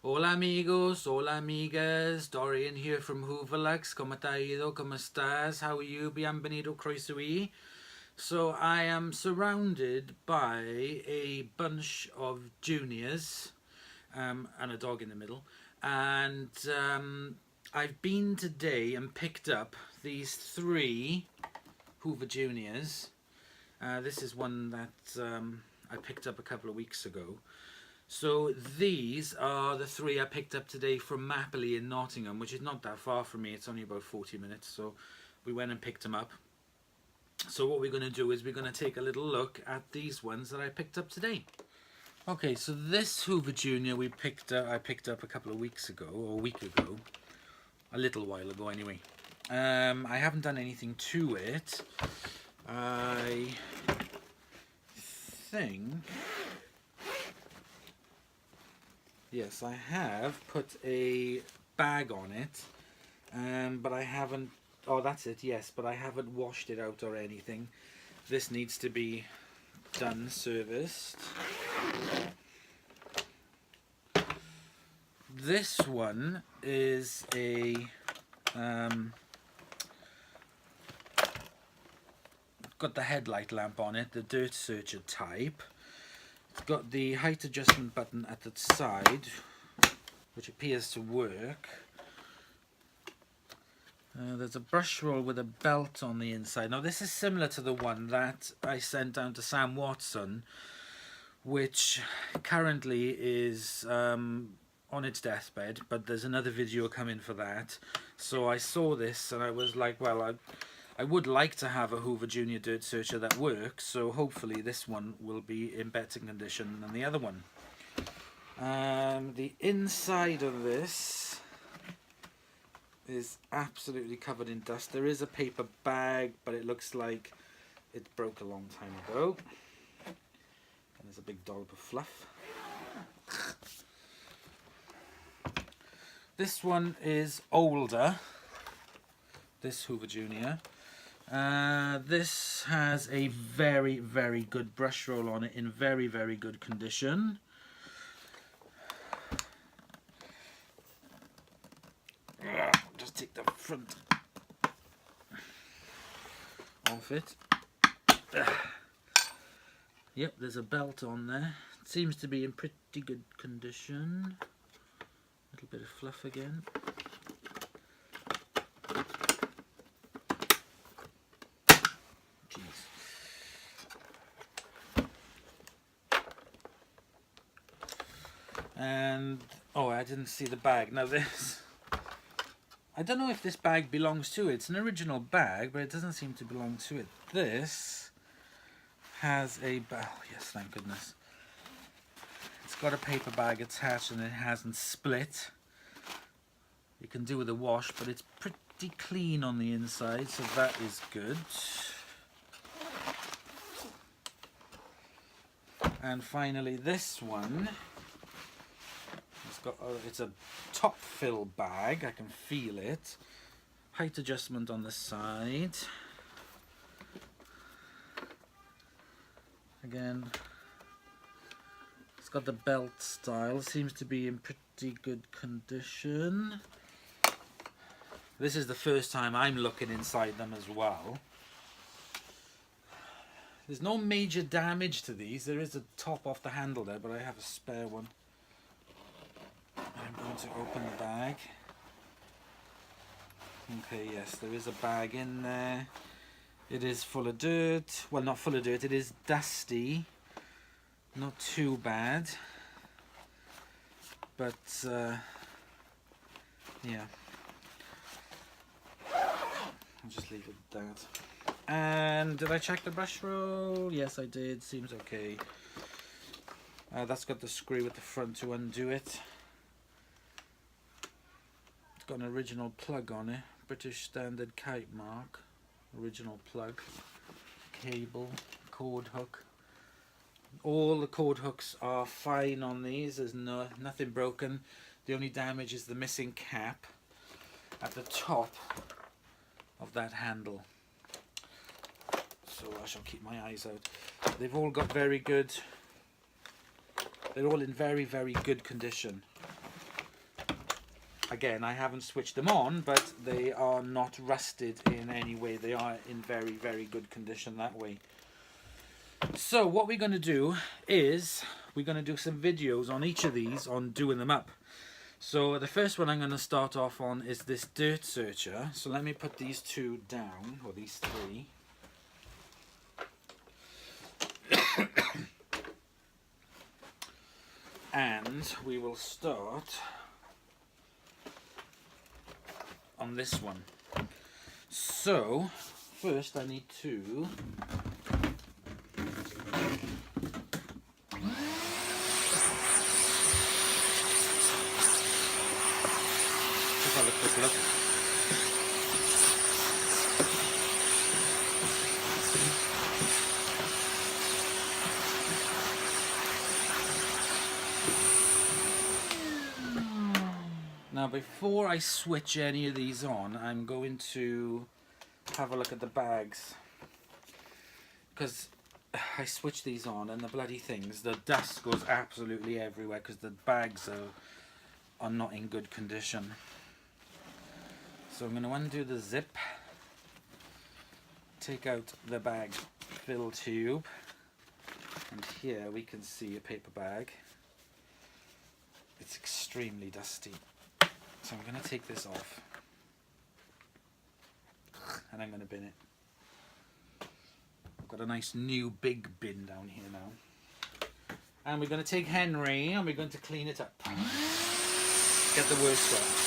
Hola amigos, hola amigas, Dorian here from Hoover. ¿Cómo te ha ido? ¿Cómo estás? How are you? Bienvenido, croeso. So I am surrounded by a bunch of juniors and a dog in the middle. And I've been today and picked up these three Hoover juniors. This is one that I picked up a couple of weeks ago. So these are the three I picked up today from Mapley in Nottingham, which is not that far from me. It's only about 40 minutes. So we went and picked them up. So what we're going to do is we're going to take a little look at these ones that I picked up today. Okay, so this Hoover Junior I picked up a couple of weeks ago, or a week ago. A little while ago anyway. I haven't done anything to it. I think... Yes, I have put a bag on it, but I haven't, oh that's it, yes, but I haven't washed it out or anything. This needs to be done, serviced. This one is a, got the headlight lamp on it, the dirt searcher type. It's got the height adjustment button at the side, which appears to work. There's a brush roll with a belt on the inside. Now this is similar to the one that I sent down to Sam Watson, which currently is on its deathbed, but there's another video coming for that. So I saw this and I was like, well, I would like to have a Hoover Junior Dirt Searcher that works, so hopefully this one will be in better condition than the other one. The inside of this is absolutely covered in dust. There is a paper bag, but it looks like it broke a long time ago. And there's a big dollop of fluff. This one is older, this Hoover Junior. This has a very, very good brush roll on it in very, very good condition. Just take the front off it. Yep, there's a belt on there. It seems to be in pretty good condition. A little bit of fluff again. And oh, I didn't see the bag. Now this, I don't know if this bag belongs to it. It's an original bag, but it doesn't seem to belong to it. This has a, oh yes, thank goodness. It's got a paper bag attached and it hasn't split. You can do with a wash, but it's pretty clean on the inside, so that is good. And finally this one, it's a top fill bag, I can feel it. Height adjustment on the side. Again, it's got the belt style, seems to be in pretty good condition. This is the first time I'm looking inside them as well. There's no major damage to these. There is a top off the handle there, but I have a spare one. I'm going to open the bag. Okay, yes, there is a bag in there. It is full of dirt. Well, not full of dirt, it is dusty. Not too bad. But, yeah. I'll just leave it at that. And did I check the brush roll? Yes, I did. Seems okay. That's got the screw at the front to undo it. Got an original plug on it, British Standard kite mark, original plug, cable, cord hook. All the cord hooks are fine on these. There's nothing broken. The only damage is the missing cap at the top of that handle. So I shall keep my eyes out. They've all got very good. They're all in very, very good condition. Again, I haven't switched them on, but they are not rusted in any way. They are in very, very good condition that way. So what we're going to do is we're going to do some videos on each of these on doing them up. So the first one I'm going to start off on is this dirt searcher. So let me put these two down, or these three. And we will start on this one. So first I need to just have a quick look. Now before I switch any of these on, I'm going to have a look at the bags, because I switch these on and the bloody things, the dust goes absolutely everywhere because the bags are not in good condition. So I'm going to undo the zip, take out the bag fill tube, and here we can see a paper bag. It's extremely dusty. So I'm going to take this off and I'm going to bin it. I've got a nice new big bin down here now. And we're going to take Henry and we're going to clean it up. Get the worst off.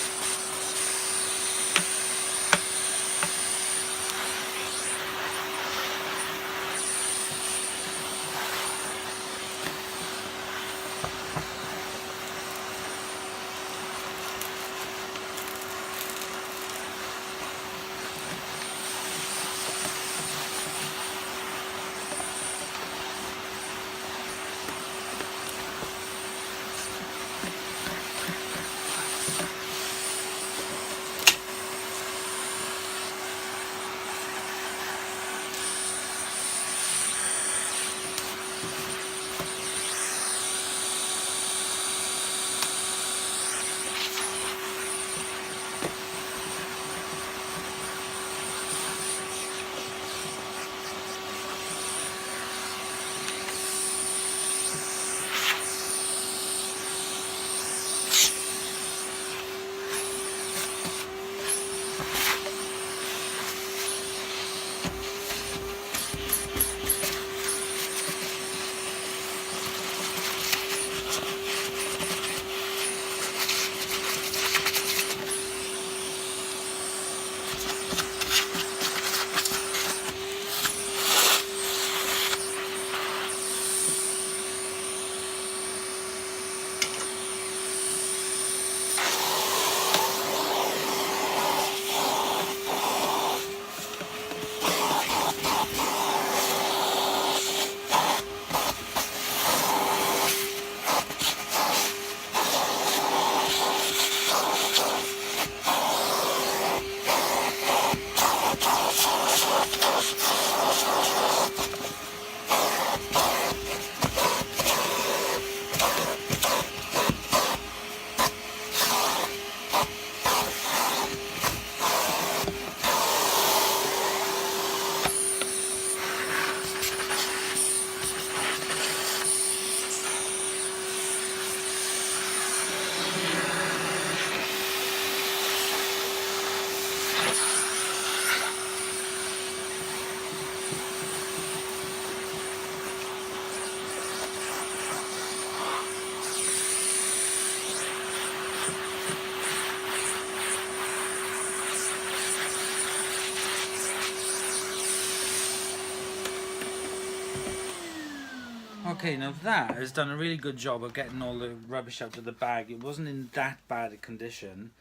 Okay, now that has done a really good job of getting all the rubbish out of the bag. It wasn't in that bad a condition.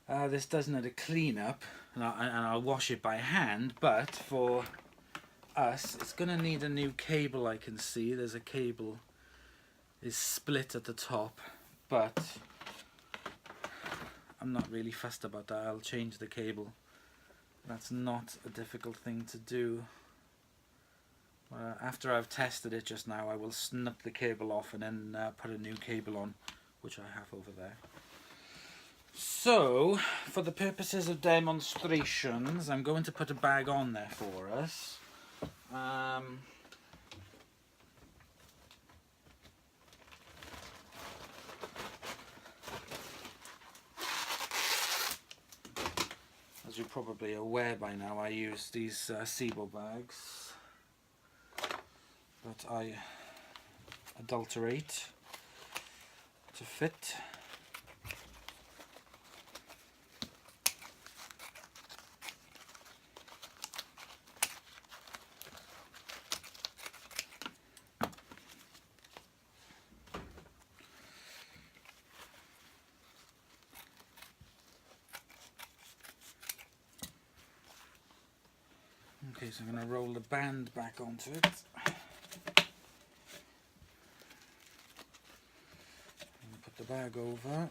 This does need a clean up, and I'll wash it by hand, but for us it's going to need a new cable. I can see there's a cable is split at the top, but I'm not really fussed about that. I'll change the cable. That's not a difficult thing to do. After I've tested it just now, I will snip the cable off and then put a new cable on, which I have over there. So, for the purposes of demonstrations, I'm going to put a bag on there for us. As you're probably aware by now, I use these SIBO bags that I adulterate to fit. Okay, so I'm going to roll the band back onto it. Put the bag over.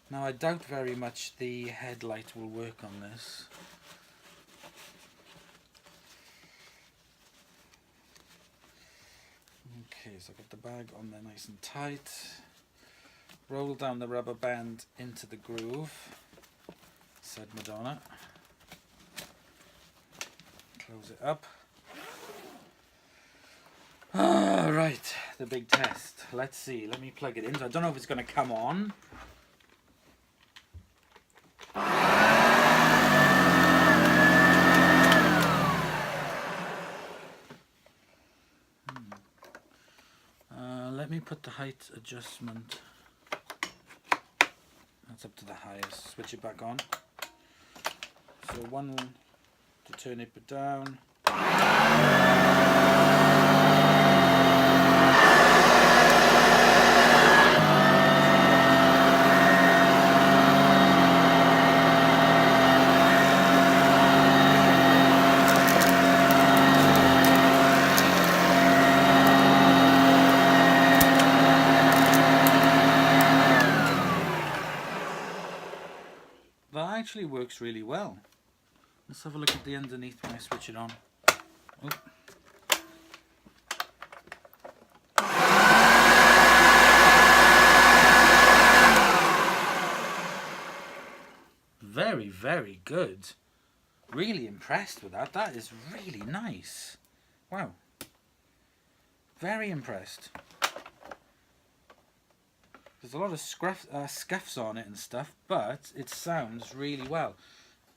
Now I doubt very much the headlight will work on this. Okay, so I've got the bag on there nice and tight. Roll down the rubber band into the groove, said Madonna. Close it up. Right, the big test. Let's see, let me plug it in. So I don't know if it's going to come on. Let me put the height adjustment. That's up to the highest. Switch it back on. So one to turn it down. That actually works really well. Let's have a look at the underneath when I switch it on. Oh. Very, very good. Really impressed with that. That is really nice. Wow. Very impressed. There's a lot of scuffs on it and stuff, but it sounds really well.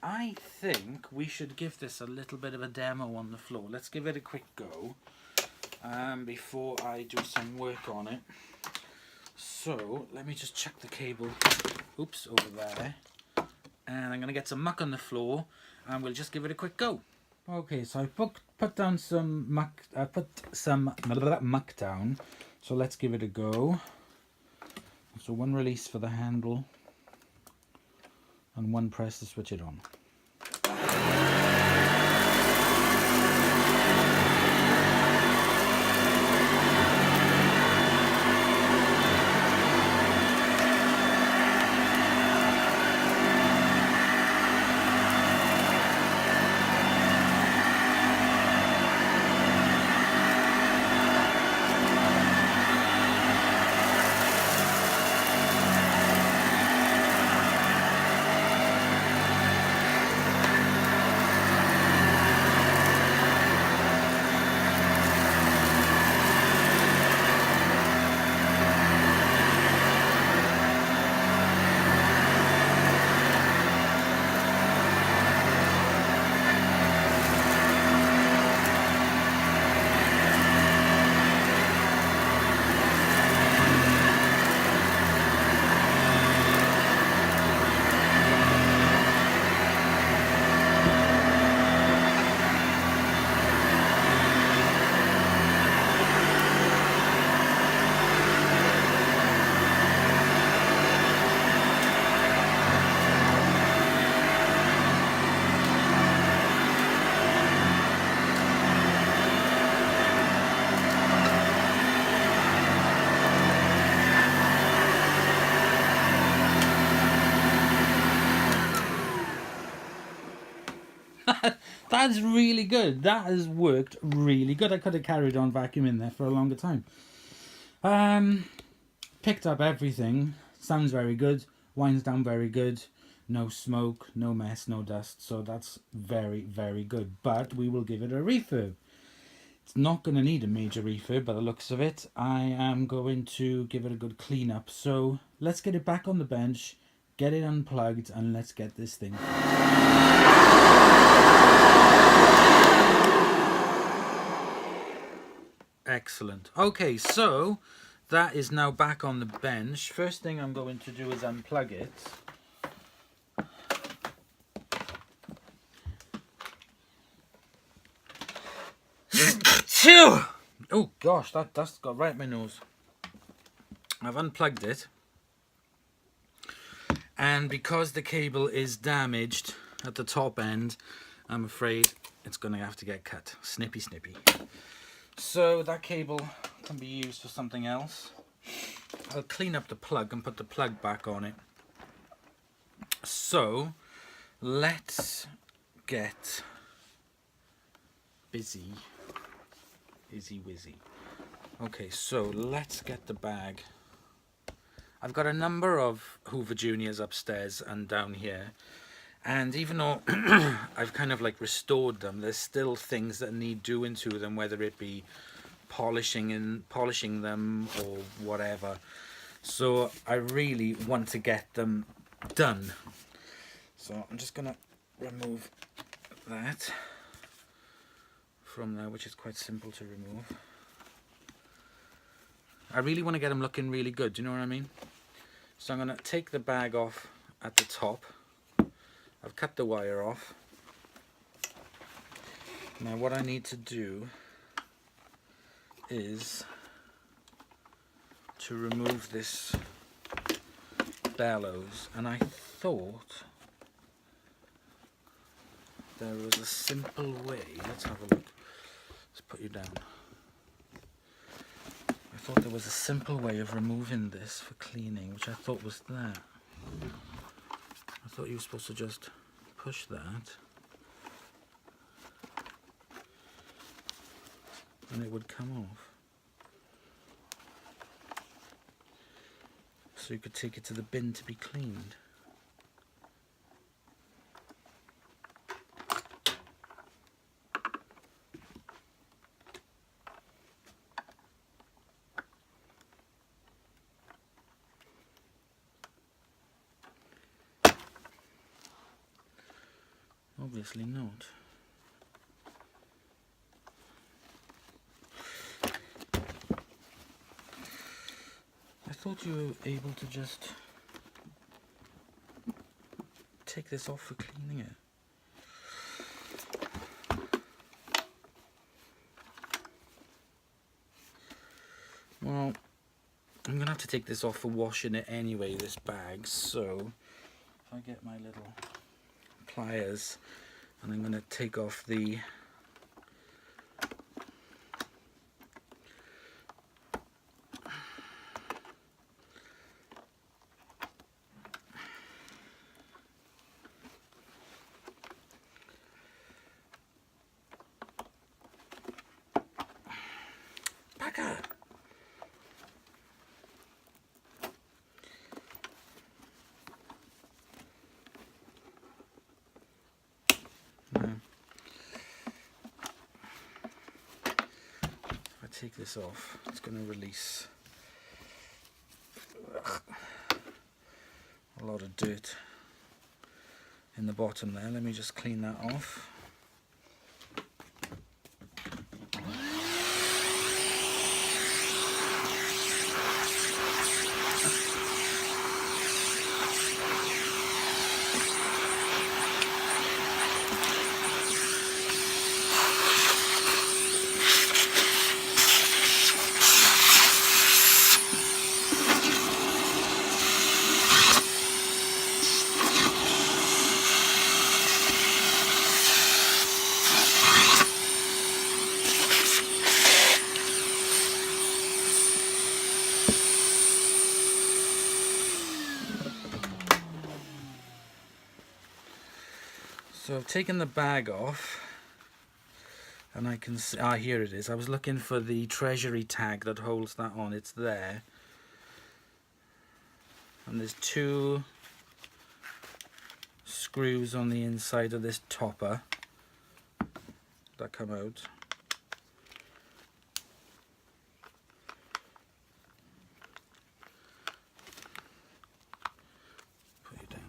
I think we should give this a little bit of a demo on the floor. Let's give it a quick go before I do some work on it. So let me just check the cable. Oops, over there. And I'm going to get some muck on the floor and we'll just give it a quick go. Okay, so I put down some muck. I put some muck down. So let's give it a go. So one release for the handle and one press to switch it on. That's really good. That has worked really good. I could have carried on vacuuming there for a longer time. picked up everything. Sounds very good, winds down very good, no smoke, no mess, no dust, so that's very, very good. But we will give it a refurb. It's not going to need a major refurb by the looks of it. I am going to give it a good clean up. So let's get it back on the bench, get it unplugged, and let's get this thing. Excellent. Okay, so that is now back on the bench. First thing I'm going to do is unplug it. Oh gosh, that dust got right in my nose. I've unplugged it, and because the cable is damaged at the top end, I'm afraid it's going to have to get cut. Snippy snippy. So that cable can be used for something else. I'll clean up the plug and put the plug back on it. So let's get busy. Izzy wizzy. Okay, so let's get the bag. I've got a number of Hoover Juniors upstairs and down here, and even though I've kind of like restored them, there's still things that need doing to them, whether it be polishing them or whatever. So I really want to get them done. So I'm just gonna remove that from there, which is quite simple to remove. I really want to get them looking really good, do you know what I mean? So I'm going to take the bag off at the top. I've cut the wire off. Now what I need to do is to remove this bellows, and I thought there was a simple way. Let's have a look. Let's put you down. I thought there was a simple way of removing this for cleaning, which I thought was that. I thought you were supposed to just push that and it would come off. So you could take it to the bin to be cleaned. Obviously not. I thought you were able to just take this off for cleaning it. Well, I'm gonna have to take this off for washing it anyway, this bag, so if I get my little pliers, and I'm going to take off the Baka. Take this off, it's going to release a lot of dirt in the bottom there. Let me just clean that off. So I've taken the bag off, and I can see, here it is. I was looking for the treasury tag that holds that on. It's there. and there's 2 screws on the inside of this topper that come out. Put it down.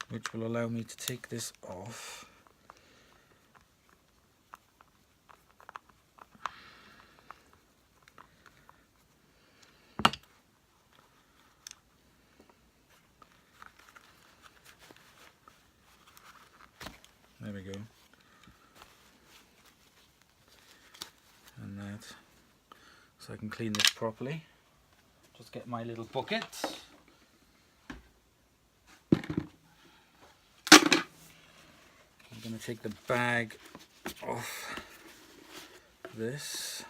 Which will allow me to take this off. There we go. And that. So I can clean this properly. Just get my little bucket. I'm going to take the bag off this.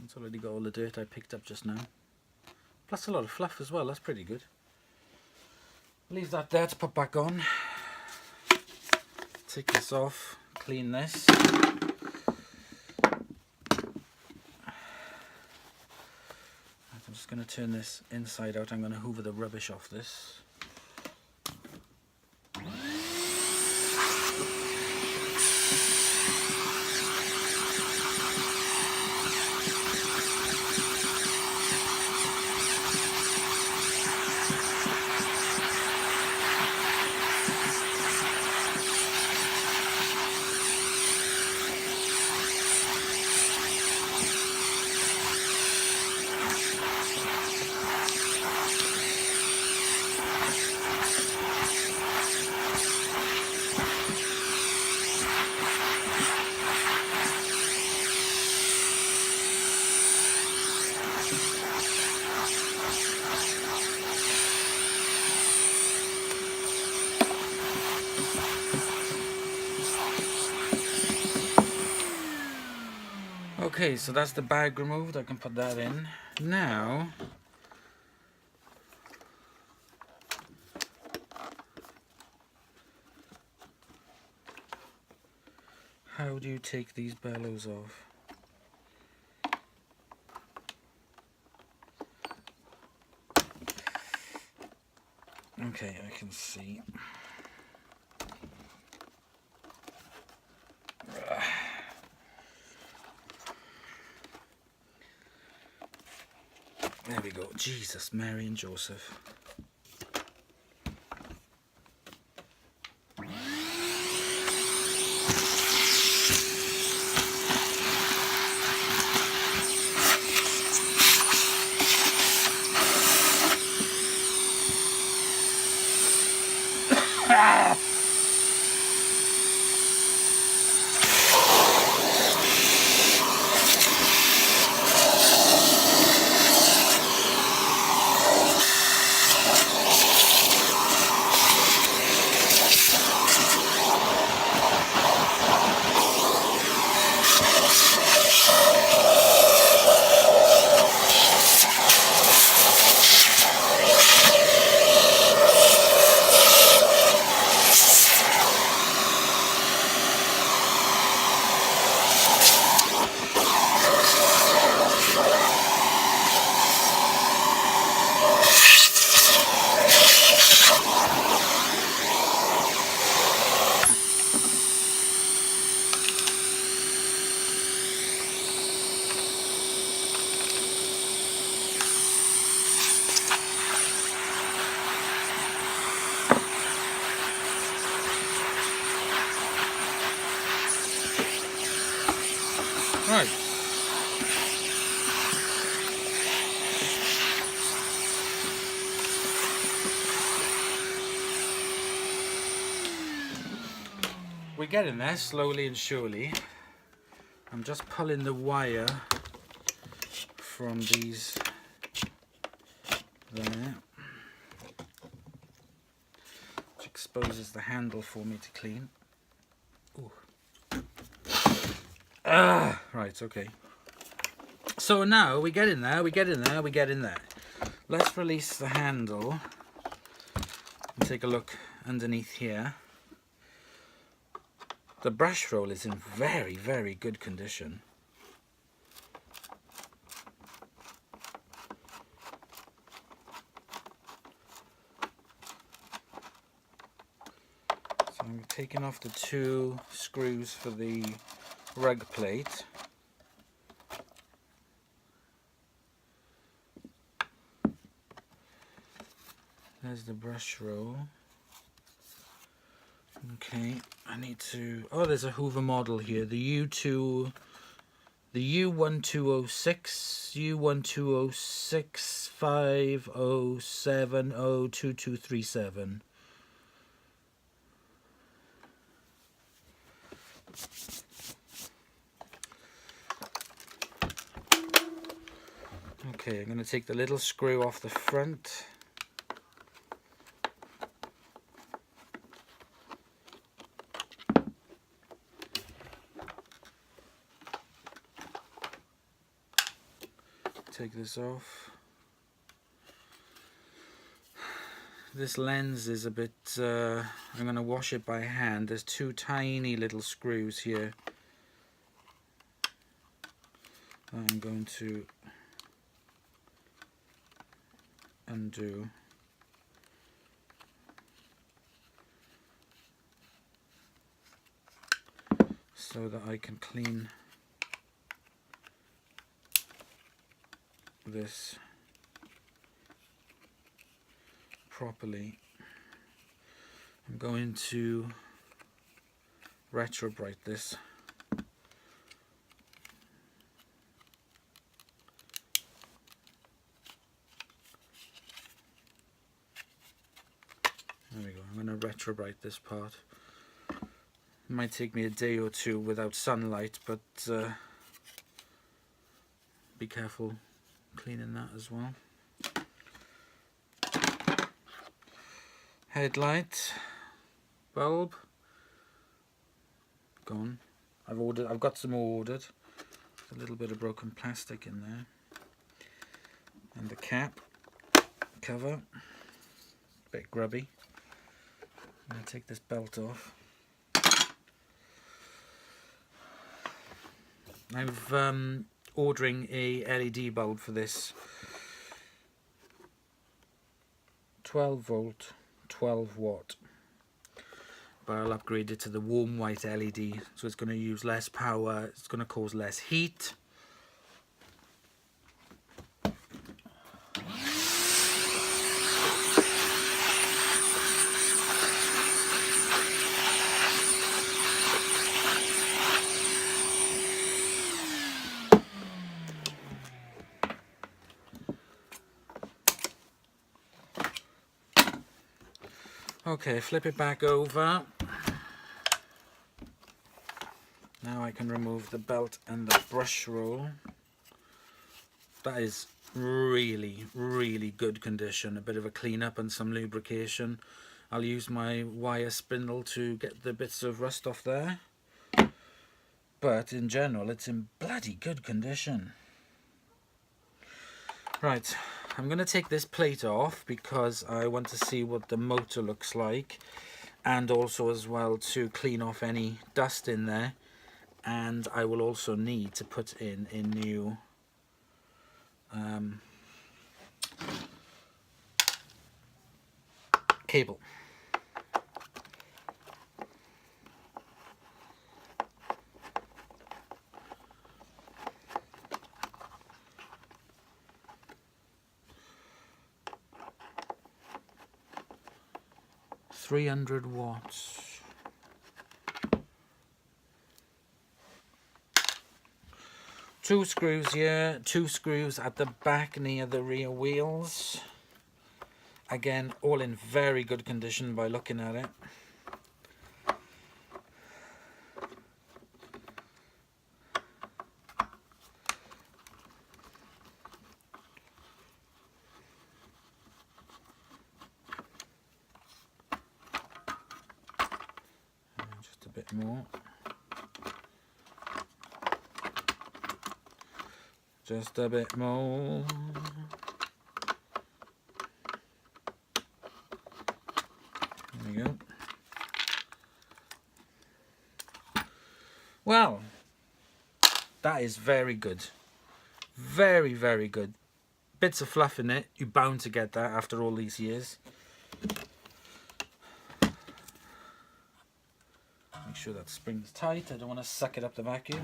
It's already got all the dirt I picked up just now. Plus a lot of fluff as well, that's pretty good. Leave that there to put back on. Take this off, clean this. I'm just going to turn this inside out. I'm going to hoover the rubbish off this. Okay, so that's the bag removed. I can put that in. Now, how do you take these bellows off? Okay, I can see. There we go. Jesus, Mary and Joseph. Right. We're getting there slowly and surely. I'm just pulling the wire from these there, which exposes the handle for me to clean. Ooh. Right, okay. So now we get in there, we get in there, we get in there. Let's release the handle and take a look underneath here. The brush roll is in very, very good condition. So I'm taking off the 2 screws for the rug plate. There's the brush roll. Okay, I need to... Oh, there's a Hoover model here. The U1206, U1206 50702237. Okay, I'm going to take the little screw off the front. Take this off. This lens is a bit, I'm going to wash it by hand. There's 2 tiny little screws here. I'm going to undo. So that I can clean this properly. I'm going to retro bright this. There we go. I'm going to retro bright this part. It might take me a day or 2 without sunlight, but be careful cleaning that as well. Headlight, bulb, gone. I've got some more ordered. There's a little bit of broken plastic in there. And the cap, cover, a bit grubby. I'm going to take this belt off. I'm ordering a LED bulb for this. 12 volt, 12 watt. But I'll upgrade it to the warm white LED, so it's going to use less power, it's going to cause less heat. Okay, flip it back over. Now I can remove the belt and the brush roll. That is really, really good condition. A bit of a cleanup and some lubrication. I'll use my wire spindle to get the bits of rust off there. But in general, it's in bloody good condition. Right. I'm going to take this plate off because I want to see what the motor looks like, and also as well to clean off any dust in there. And I will also need to put in a new cable. $300 watts. Two screws here, 2 screws at the back near the rear wheels. Again, all in very good condition by looking at it. Just a bit more. Just a bit more. Well, that is very good. Very, very good. Bits of fluff in it. You're bound to get that after all these years. Make sure that spring's tight. I don't want to suck it up the vacuum.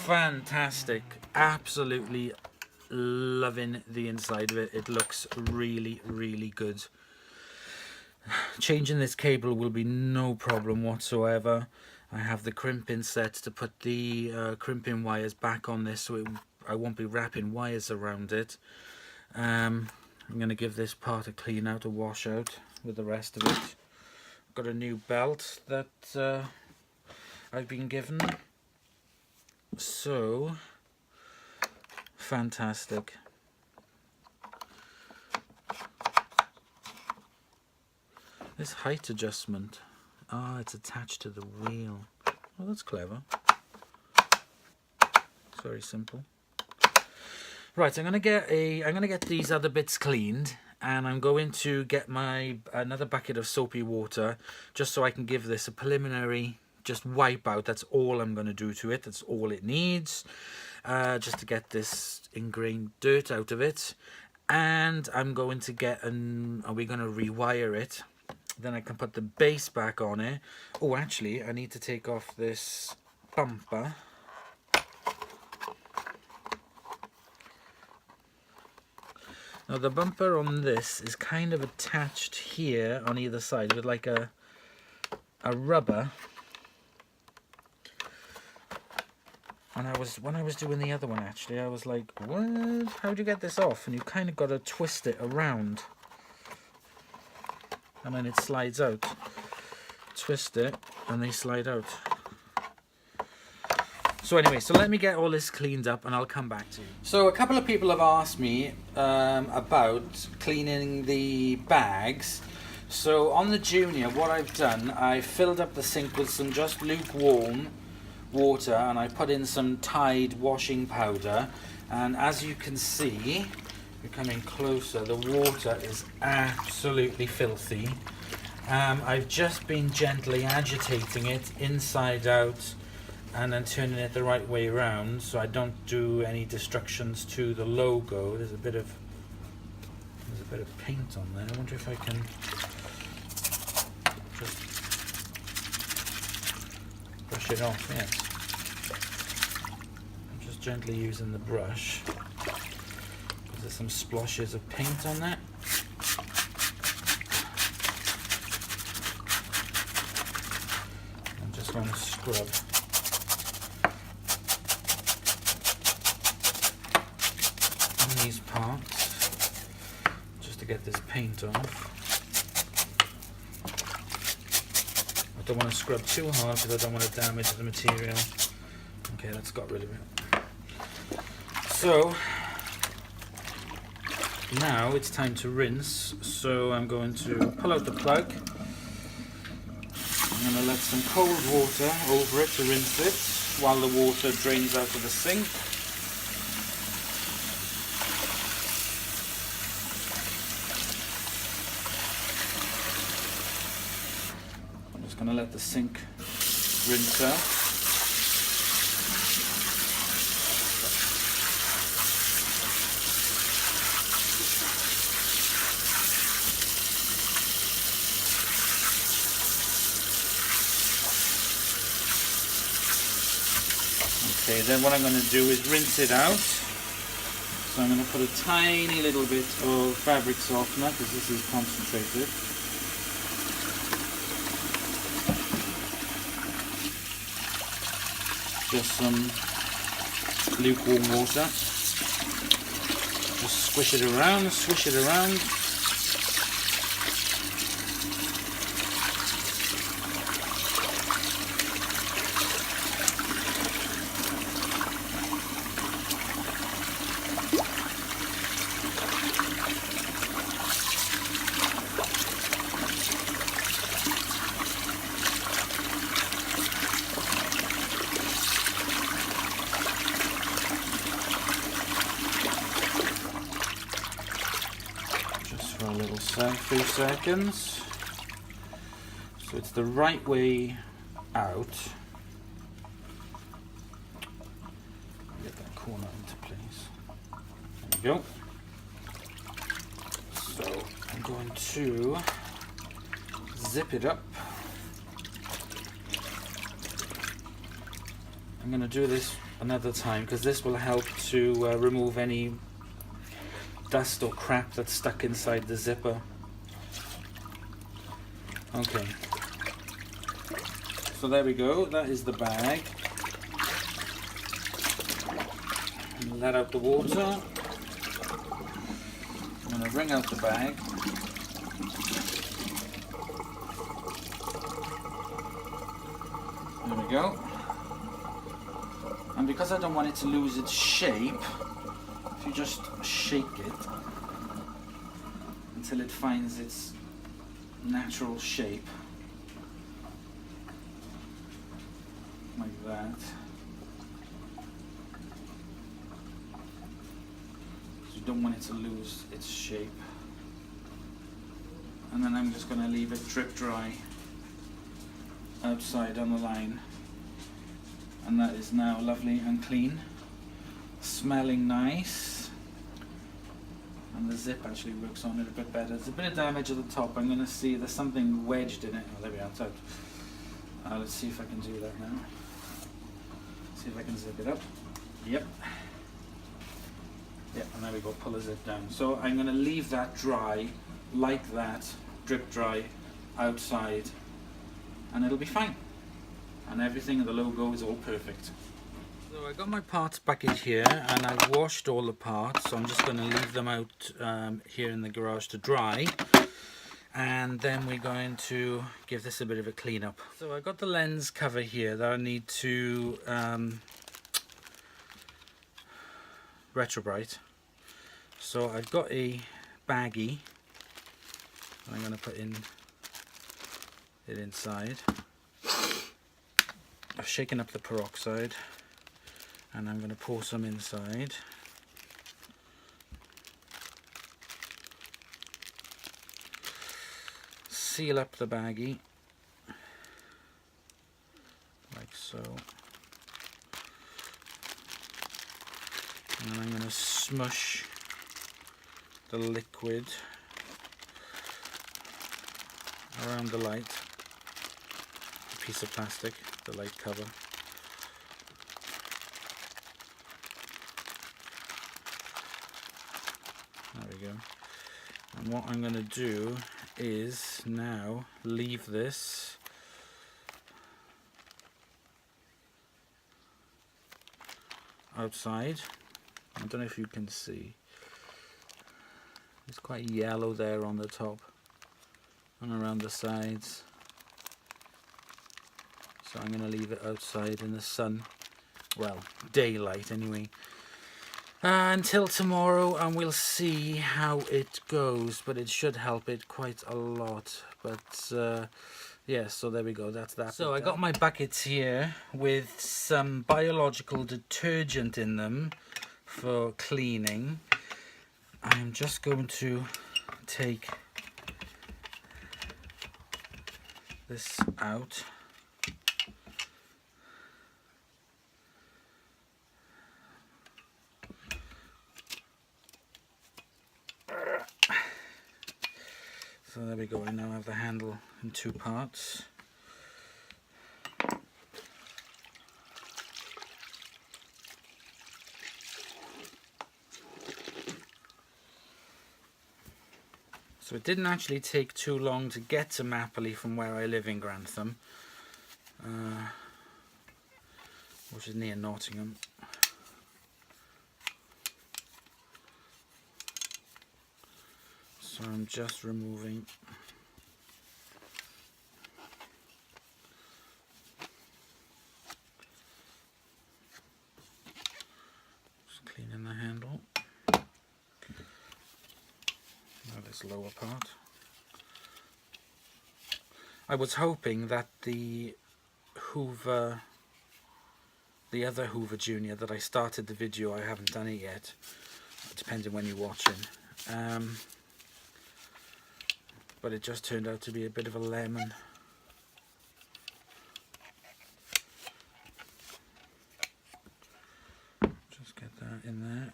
Fantastic. Absolutely loving the inside of it. It looks really, really good. Changing this cable will be no problem whatsoever. I have the crimping set to put the crimping wires back on this, so I won't be wrapping wires around it. I'm going to give this part a clean out, a wash out with the rest of it. Got a new belt that I've been given. So fantastic. This height adjustment, it's attached to the wheel. Oh, that's clever. It's very simple. Right, I'm gonna get these other bits cleaned, and I'm going to get another bucket of soapy water just so I can give this a preliminary just wipe out. That's all I'm going to do to it. That's all it needs, just to get this ingrained dirt out of it. And I'm going to get we're going to rewire it. Then I can put the base back on it. Oh, actually, I need to take off this bumper. Now the bumper on this is kind of attached here on either side with like a rubber. And when I was doing the other one, actually, I was like, what? How'd you get this off? And you kind of got to twist it around. And then it slides out. Twist it, and they slide out. So anyway, so let me get all this cleaned up, and I'll come back to you. So a couple of people have asked me about cleaning the bags. So on the Junior, what I've done, I filled up the sink with some just lukewarm water, and I put in some Tide washing powder, and as you can see, you're coming closer, the water is absolutely filthy. I've just been gently agitating it inside out and then turning it the right way around so I don't do any destructions to the logo. There's a bit of paint on there. I wonder if I can just brush it off. Yes, I'm just gently using the brush because there's some splotches of paint on that. I'm just going to scrub on these parts just to get this paint off. I don't want to scrub too hard because I don't want to damage the material. Okay, that's got rid of it. So now it's time to rinse. So I'm going to pull out the plug. I'm going to let some cold water over it to rinse it while the water drains out of the sink. I'm just going to let the sink rinse out. Okay, then what I'm going to do is rinse it out. So I'm going to put a tiny little bit of fabric softener because this is concentrated. Just some lukewarm water. Just squish it around, swish it around. For a little few seconds, so it's the right way out. Get that corner into place. There we go. So I'm going to zip it up. I'm going to do this another time because this will help to remove any dust or crap that's stuck inside the zipper. Okay, so there we go, that is the bag. And let out the water. I'm going to wring out the bag. There we go. And because I don't want it to lose its shape, if you just shake it until it finds its natural shape, like that. So you don't want it to lose its shape. And then I'm just going to leave it drip dry outside on the line. And that is now lovely and clean, smelling nice, and the zip actually works on it a bit better. There's a bit of damage at the top. I'm going to see there's something wedged in it. Oh, there we are, it's out. Let's see if I can do that now. See if I can zip it up. Yep. Yep, and there we go, pull the zip down. So I'm going to leave that dry, like that, drip dry, outside, and it'll be fine. And everything in the logo is all perfect. So I got my parts package here and I've washed all the parts, so I'm just going to leave them out here in the garage to dry, and then we're going to give this a bit of a clean up. So I got the lens cover here that I need to retrobrite. So I've got a baggie I'm going to put in it inside. I've shaken up the peroxide and I'm going to pour some inside. Seal up the baggie like so, and then I'm going to smush the liquid around the light, a piece of plastic, the light cover. There we go. And what I'm going to do is now leave this outside. I don't know if you can see. It's quite yellow there on the top and around the sides. So I'm going to leave it outside in the sun, well, daylight anyway, until tomorrow, and we'll see how it goes, but it should help it quite a lot. But yeah, so there we go, that's that. So I got my buckets here with some biological detergent in them for cleaning. I'm just going to take this out. So there we go, I now have the handle in two parts. So it didn't actually take too long to get to Mapperley from where I live in Grantham, which is near Nottingham. So I'm just removing cleaning the handle. Now this lower part. I was hoping that the Hoover, the other Hoover Junior that I started the video, I haven't done it yet, depending when you're watching, but it just turned out to be a bit of a lemon. Just get that in there.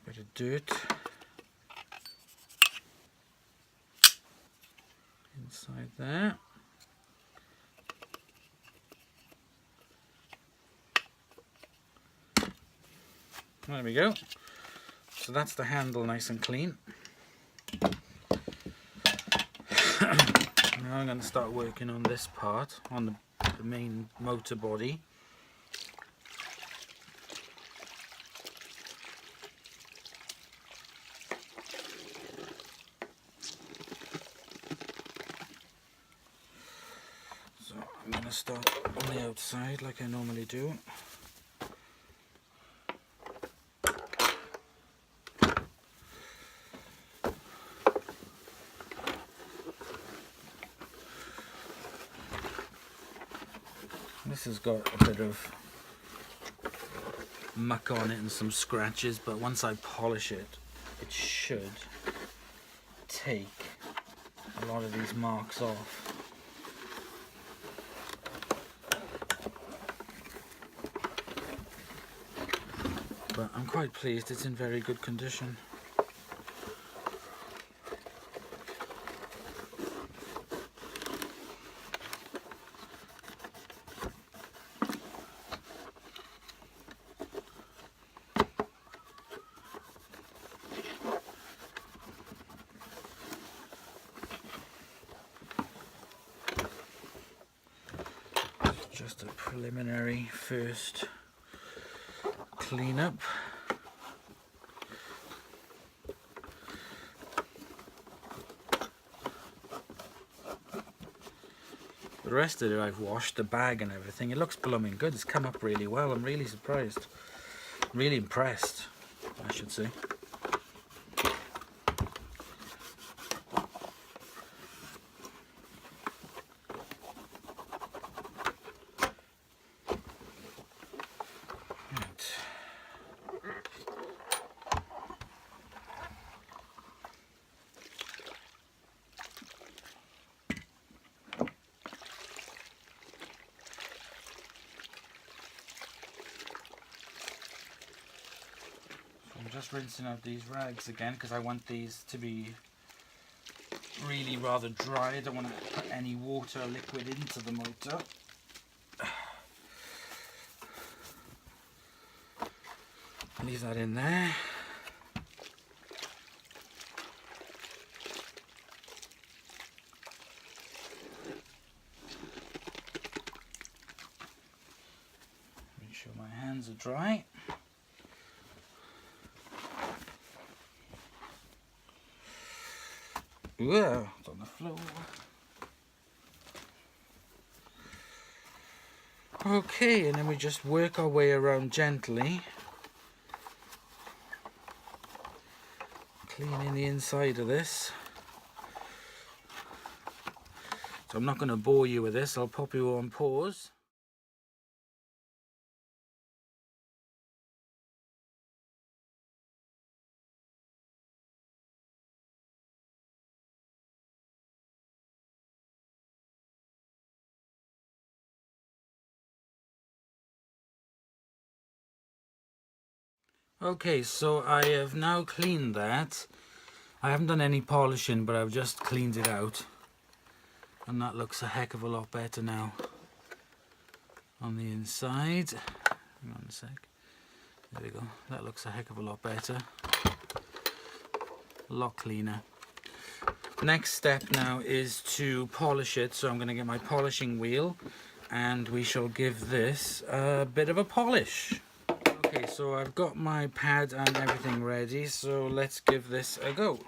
Bit of dirt inside there. There we go. So that's the handle nice and clean. Now I'm going to start working on this part, on the main motor body. So I'm going to start on the outside like I normally do. This has got a bit of muck on it and some scratches, but once I polish it, it should take a lot of these marks off. But I'm quite pleased, it's in very good condition. Just a preliminary first cleanup. The rest of it I've washed, the bag and everything. It looks blooming good. It's come up really well. I'm really surprised. Really impressed, I should say. Just rinsing out these rags again because I want these to be really rather dry. I don't want to put any water or liquid into the motor. Leave that in there. Make sure my hands are dry. Whoa, it's on the floor. Okay, and then we just work our way around gently, cleaning the inside of this. So I'm not going to bore you with this, I'll pop you on pause. Okay, so I have now cleaned that. I haven't done any polishing, but I've just cleaned it out. And that looks a heck of a lot better now on the inside. Hang on a sec. There we go. That looks a heck of a lot better. A lot cleaner. Next step now is to polish it. So I'm going to get my polishing wheel and we shall give this a bit of a polish. Okay, so I've got my pad and everything ready, so let's give this a go.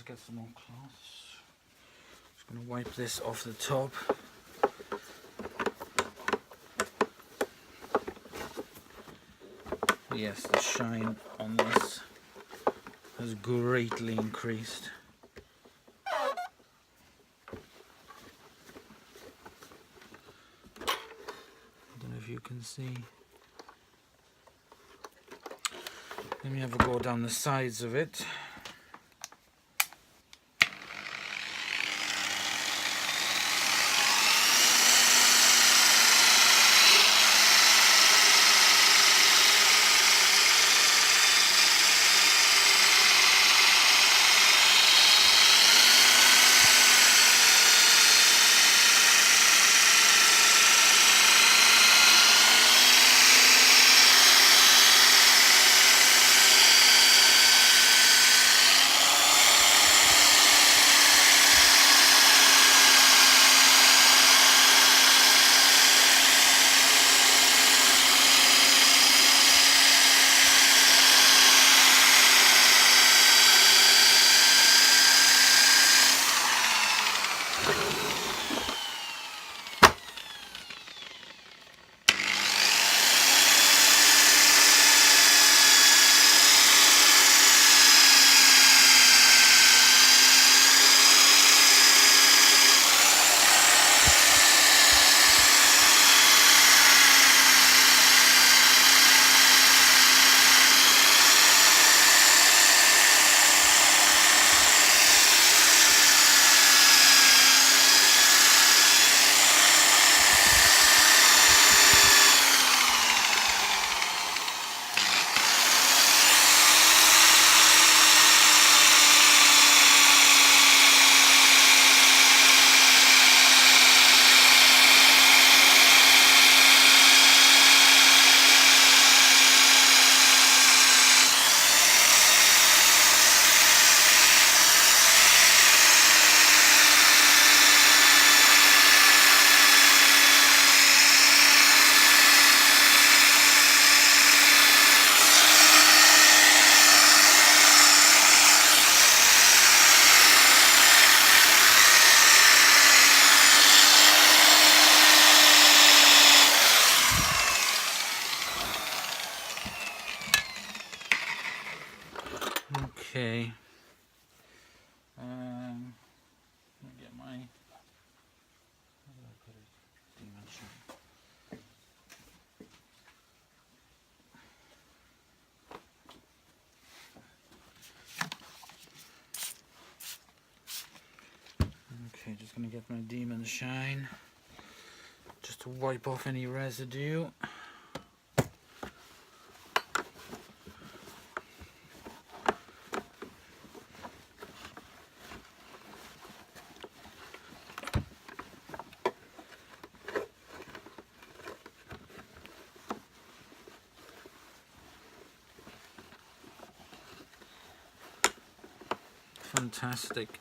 Get some more cloths. Just going to wipe this off the top. Yes, the shine on this has greatly increased. I don't know if you can see. Let me have a go down the sides of it. Okay. Let me get my... Where did I put it? Demon Shine. Okay, just going to get my Demon Shine just to wipe off any residue. Fantastic.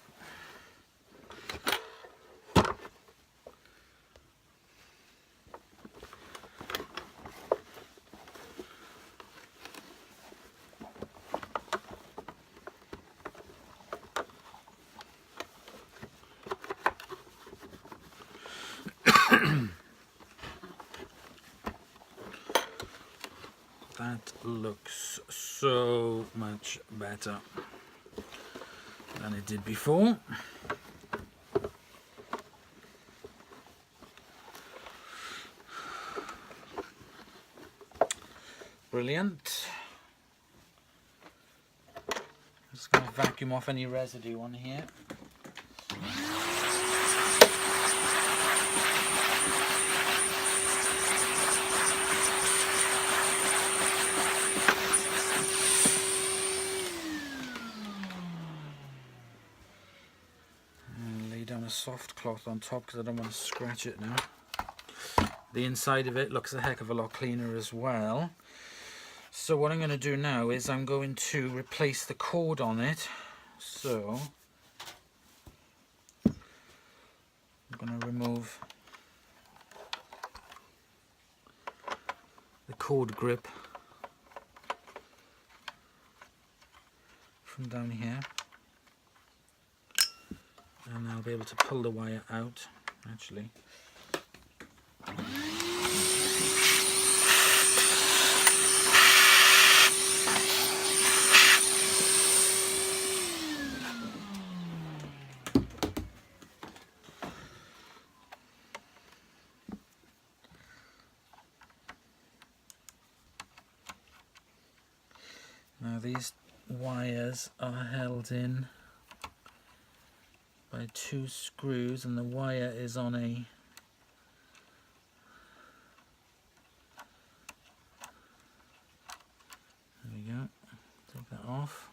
That looks so much better than it did before. Brilliant. Just going to vacuum off any residue on here. A soft cloth on top because I don't want to scratch it now. The inside of it looks a heck of a lot cleaner as well. So what I'm going to do now is I'm going to replace the cord on it. So I'm going to remove the cord grip from down here. And I'll be able to pull the wire out, actually. Now these wires are held in by 2 screws, and the wire is on a... There we go. Take that off.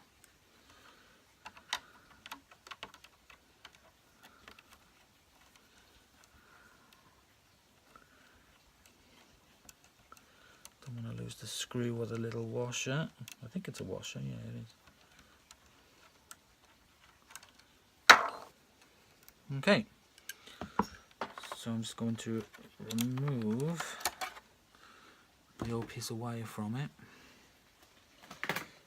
Don't want to lose the screw or the little washer. I think it's a washer, yeah it is. Okay, so I'm just going to remove the old piece of wire from it.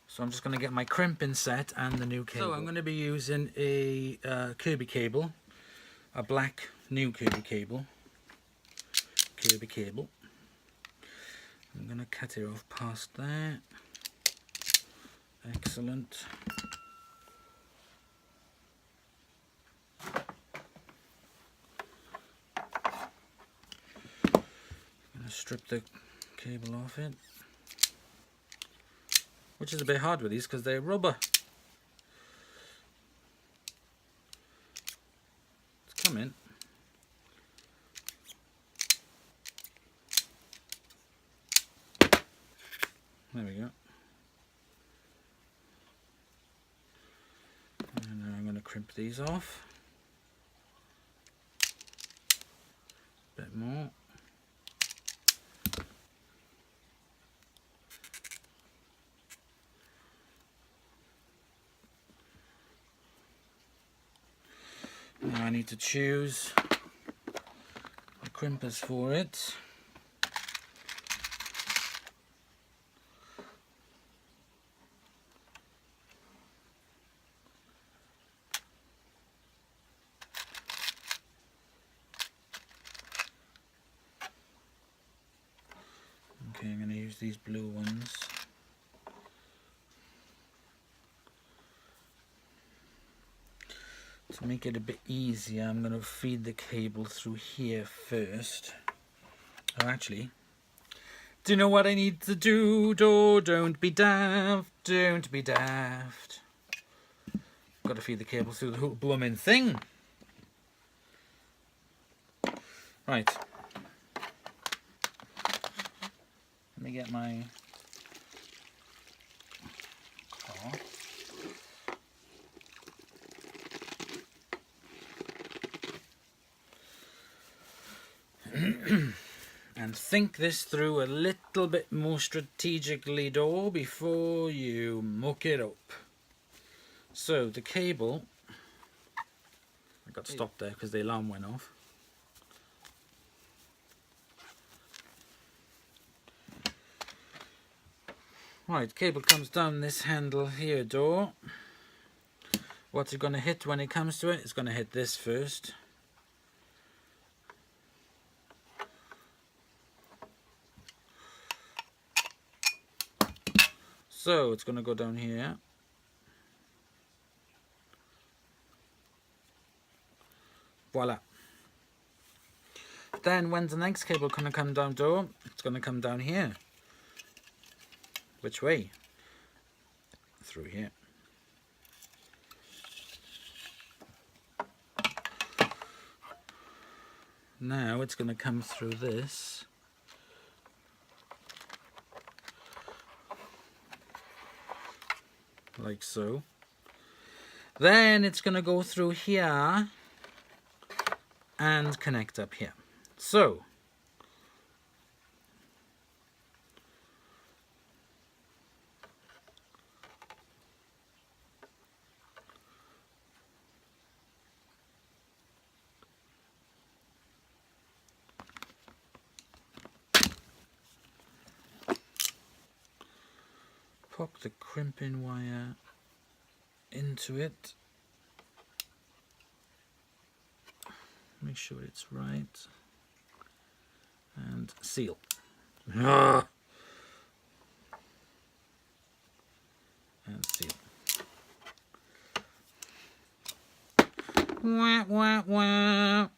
So I'm just going to get my crimping set and the new cable. So I'm going to be using a Kirby cable, a black new Kirby cable. I'm going to cut it off past there. Excellent. Strip the cable off it, which is a bit hard with these because they're rubber. It's coming. There we go. And now I'm going to crimp these off a bit more. Now I need to choose the crimpers for it. Okay, I'm going to use these blue ones. To make it a bit easier, I'm going to feed the cable through here first. Oh, actually, do you know what I need to do? Don't be daft, don't be daft. Got to feed the cable through the whole blooming thing. Right. Let me get my... and think this through a little bit more strategically, before you muck it up. So the cable, I got stopped there because the alarm went off. Right, cable comes down this handle here, What's it going to hit when it comes to it? It's going to hit this first. So it's going to go down here. Voila. Then when's the next cable going to come down, It's going to come down here. Which way? Through here. Now it's going to come through this. Like so. Then it's going to go through here and connect up here. So pop the crimping wire into it. Make sure it's right. And seal. And seal. Wah, wah, wah.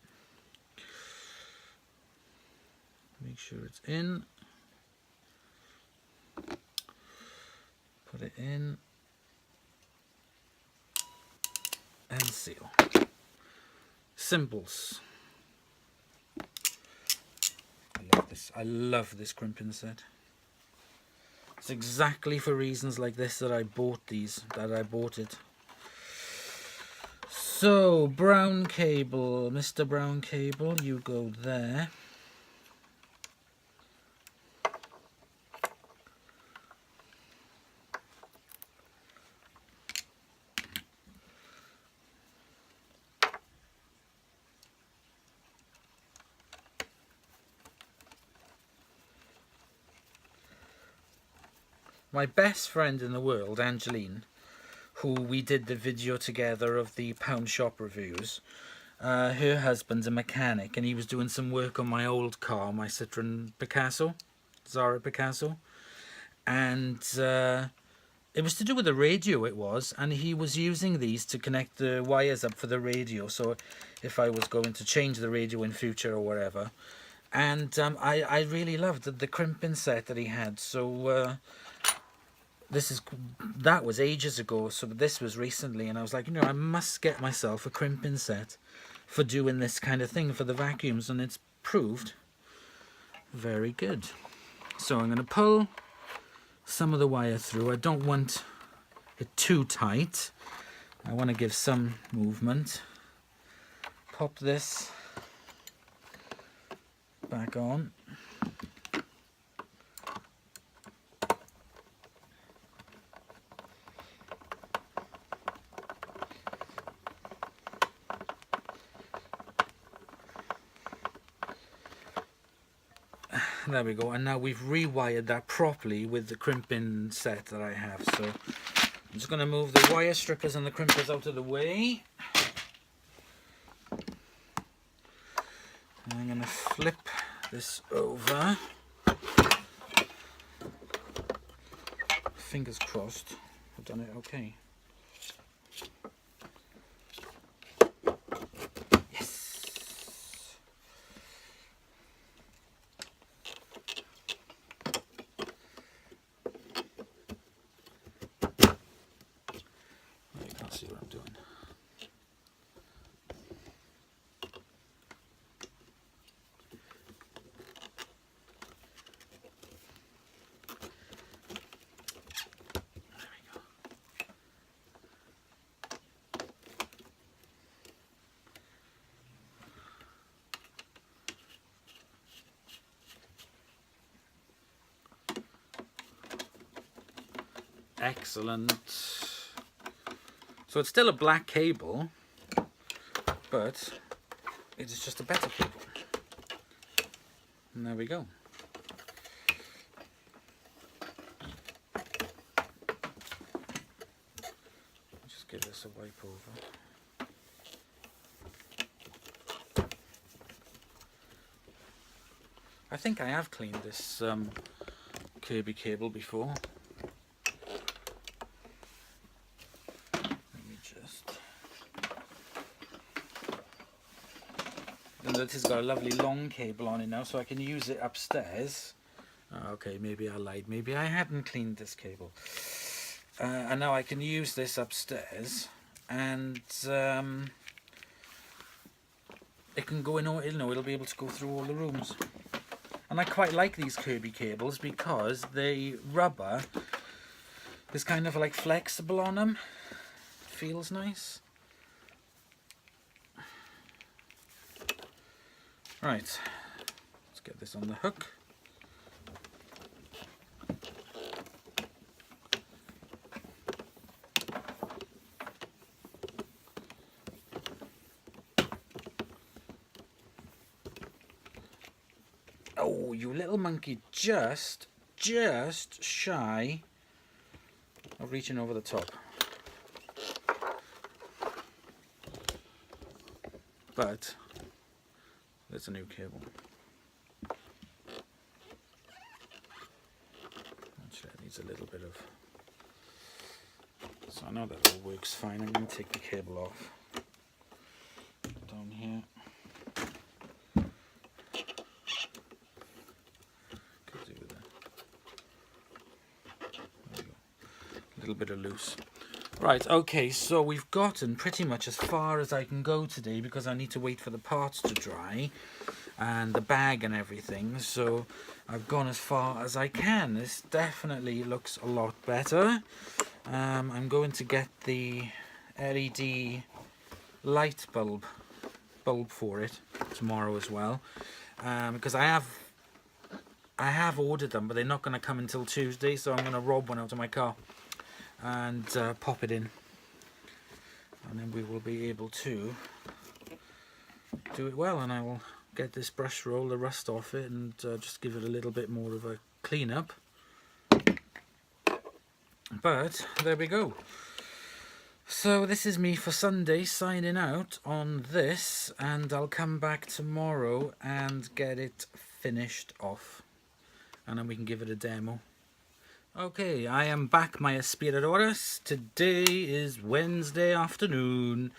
Make sure it's in. Put it in. And seal. Simples. I love this crimping set. It's exactly for reasons like this that I bought it. So, brown cable, Mr. Brown Cable, you go there. My best friend in the world, Angeline, who we did the video together of the pound shop reviews, her husband's a mechanic and he was doing some work on my old car, my Citroen Picasso, Zara Picasso, and it was to do with the radio, it was, and he was using these to connect the wires up for the radio, so if I was going to change the radio in future or whatever. And I really loved the crimping set that he had, so that was ages ago, so this was recently, and I was like, I must get myself a crimping set for doing this kind of thing for the vacuums, and it's proved very good. So I'm going to pull some of the wire through. I don't want it too tight. I want to give some movement. Pop this back on. There we go, and now we've rewired that properly with the crimping set that I have. So I'm just going to move the wire strippers and the crimpers out of the way. And I'm going to flip this over. Fingers crossed I've done it okay. see what I'm doing. Excellent. So it's still a black cable, but it is just a better cable. And there we go. Just give this a wipe over. I think I have cleaned this Kirby cable before. This has got a lovely long cable on it now, so I can use it upstairs. Okay, maybe I lied. Maybe I hadn't cleaned this cable. And now I can use this upstairs, and it can go in all, it'll be able to go through all the rooms. And I quite like these Kirby cables because the rubber is kind of like flexible on them. Feels nice. Right, let's get this on the hook. Oh, you little monkey, just shy of reaching over the top. But there's a new cable. Actually, it needs a little bit of... So I know that all works fine. I'm going to take the cable off. Down here. Could do with that. There we go. A little bit of loose. Right, okay, so we've gotten pretty much as far as I can go today because I need to wait for the parts to dry and the bag and everything, so I've gone as far as I can. This definitely looks a lot better. I'm going to get the LED light bulb for it tomorrow as well, because I have ordered them, but they're not going to come until Tuesday, so I'm going to rob one out of my car and pop it in, and then we will be able to do it well, and I will get this brush roll the rust off it and just give it a little bit more of a clean up. But there we go. So this is me for Sunday signing out on this, and I'll come back tomorrow and get it finished off, and then we can give it a demo. Okay, I am back, my aspiradores. Today is Wednesday afternoon,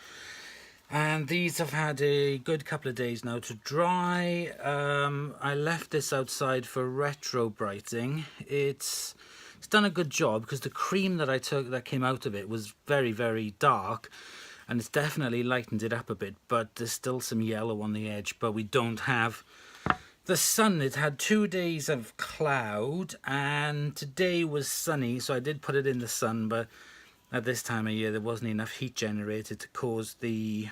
and these have had a good couple of days now to dry. I left this outside for retro brighting. It's done a good job because the cream that I took that came out of it was very, very dark, and it's definitely lightened it up a bit, but there's still some yellow on the edge. But we don't have the sun. It had 2 days of cloud, and today was sunny, so I did put it in the sun, but at this time of year there wasn't enough heat generated to cause the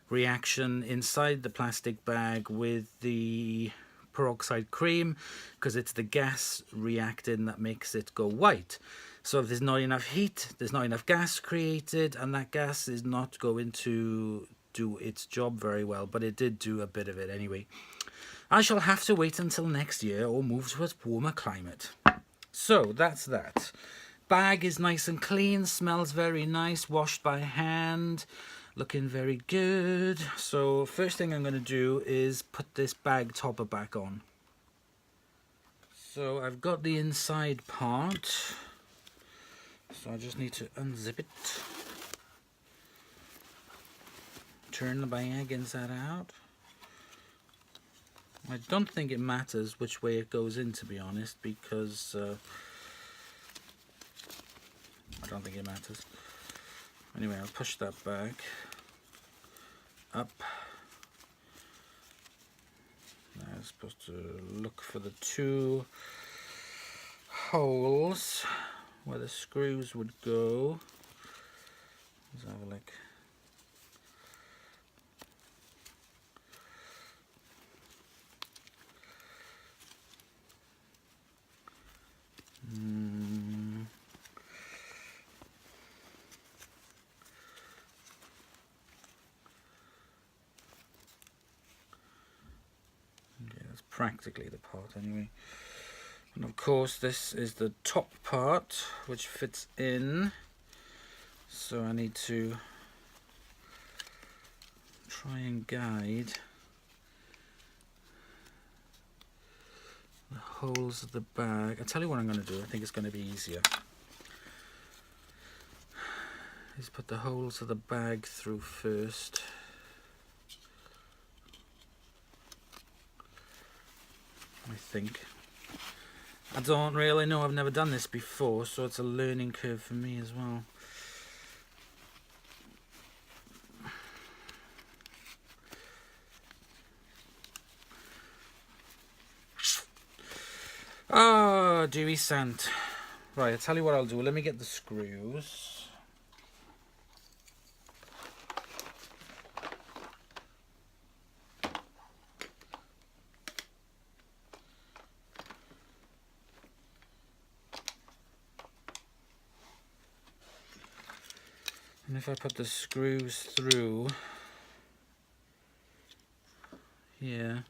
reaction inside the plastic bag with the peroxide cream, because it's the gas reacting that makes it go white. So if there's not enough heat, there's not enough gas created, and that gas is not going to do its job very well, but it did do a bit of it anyway. I shall have to wait until next year or move to a warmer climate. So that's that. Bag is nice and clean, smells very nice, washed by hand, looking very good. So first thing I'm going to do is put this bag topper back on. So I've got the inside part, so I just need to unzip it, turn the bag inside out. I don't think it matters which way it goes in, to be honest, because I don't think it matters. Anyway, I'll push that back, up. Now I'm supposed to look for the 2 holes where the screws would go. Let's have a look. Okay, that's practically the part anyway. And of course this is the top part which fits in, so I need to try and guide the holes of the bag. I'll tell you what I'm going to do. I think it's going to be easier. Is put the holes of the bag through first. I think. I don't really know, I've never done this before, so it's a learning curve for me as well. Ah, dewy sant. Right, I'll tell you what I'll do. Let me get the screws. And if I put the screws through here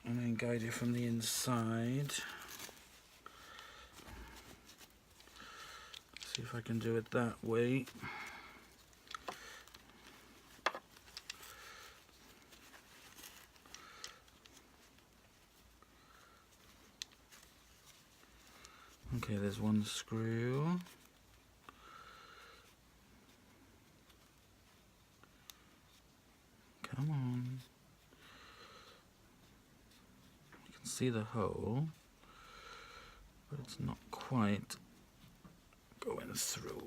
and then guide it from the inside, see if I can do it that way. Okay, there's one screw. Come on. You can see the hole, but it's not quite going through.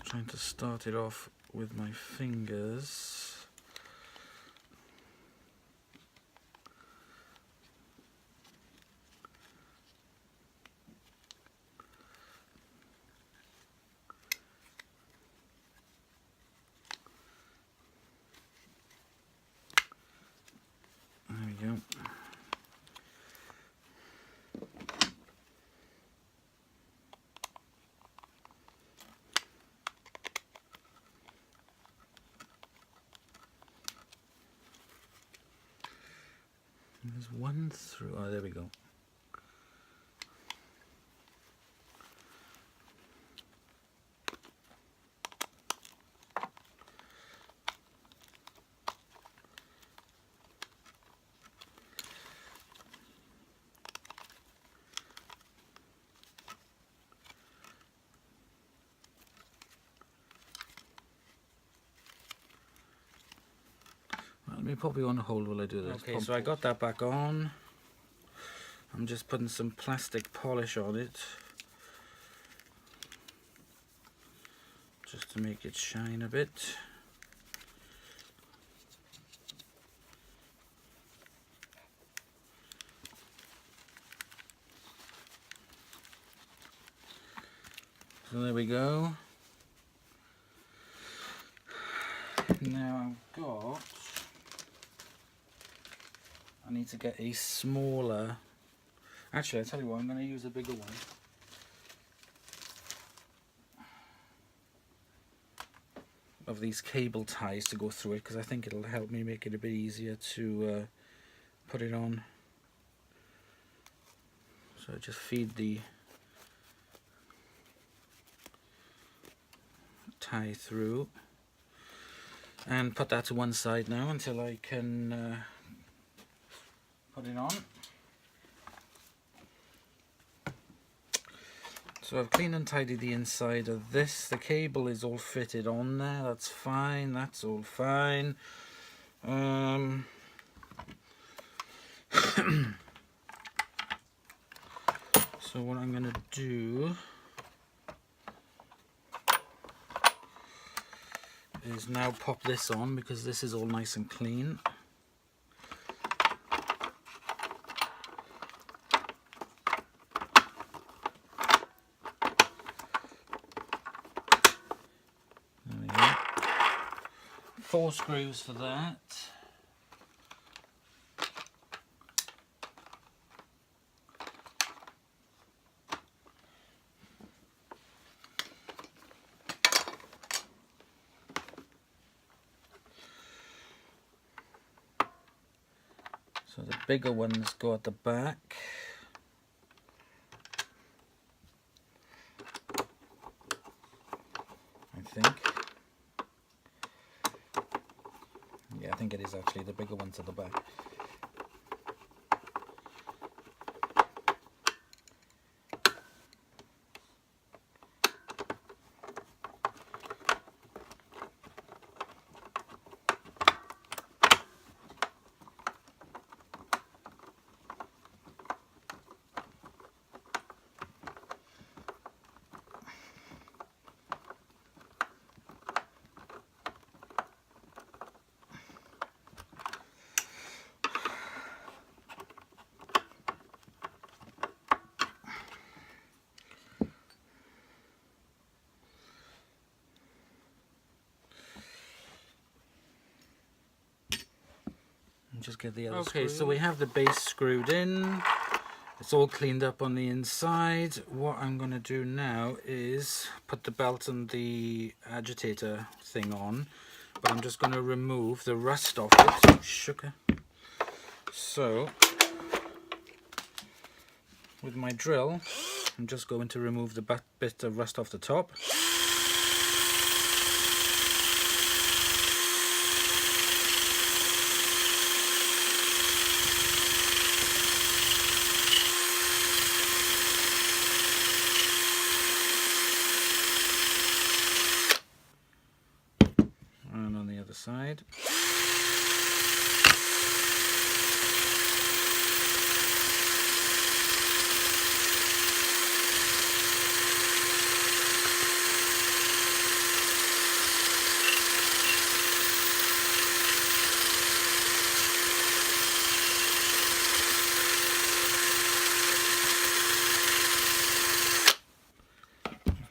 Trying to start it off with my fingers. There we go. There's one through. Oh, there we go. Let me pop you on hold while I do this. Okay, so I got that back on. I'm just putting some plastic polish on it, just to make it shine a bit. So there we go. Now I've got, I need to get a smaller, actually I'll tell you what, I'm going to use a bigger one. Of these cable ties to go through it, because I think it'll help me make it a bit easier to put it on. So just feed the tie through and put that to one side now until I can put it on. So I've cleaned and tidied the inside of this. The cable is all fitted on there. That's fine. That's all fine. So what I'm going to do is now pop this on, because this is all nice and clean. There we go. 4 screws for that. So the bigger ones go at the back. I think. Yeah, I think it is actually the bigger ones at the back. Just get the other screw. So we have the base screwed in. It's all cleaned up on the inside. What I'm going to do now is put the belt and the agitator thing on, but I'm just going to remove the rust off it. Oh, sugar. So with my drill, I'm just going to remove the bit of rust off the top. And on the other side.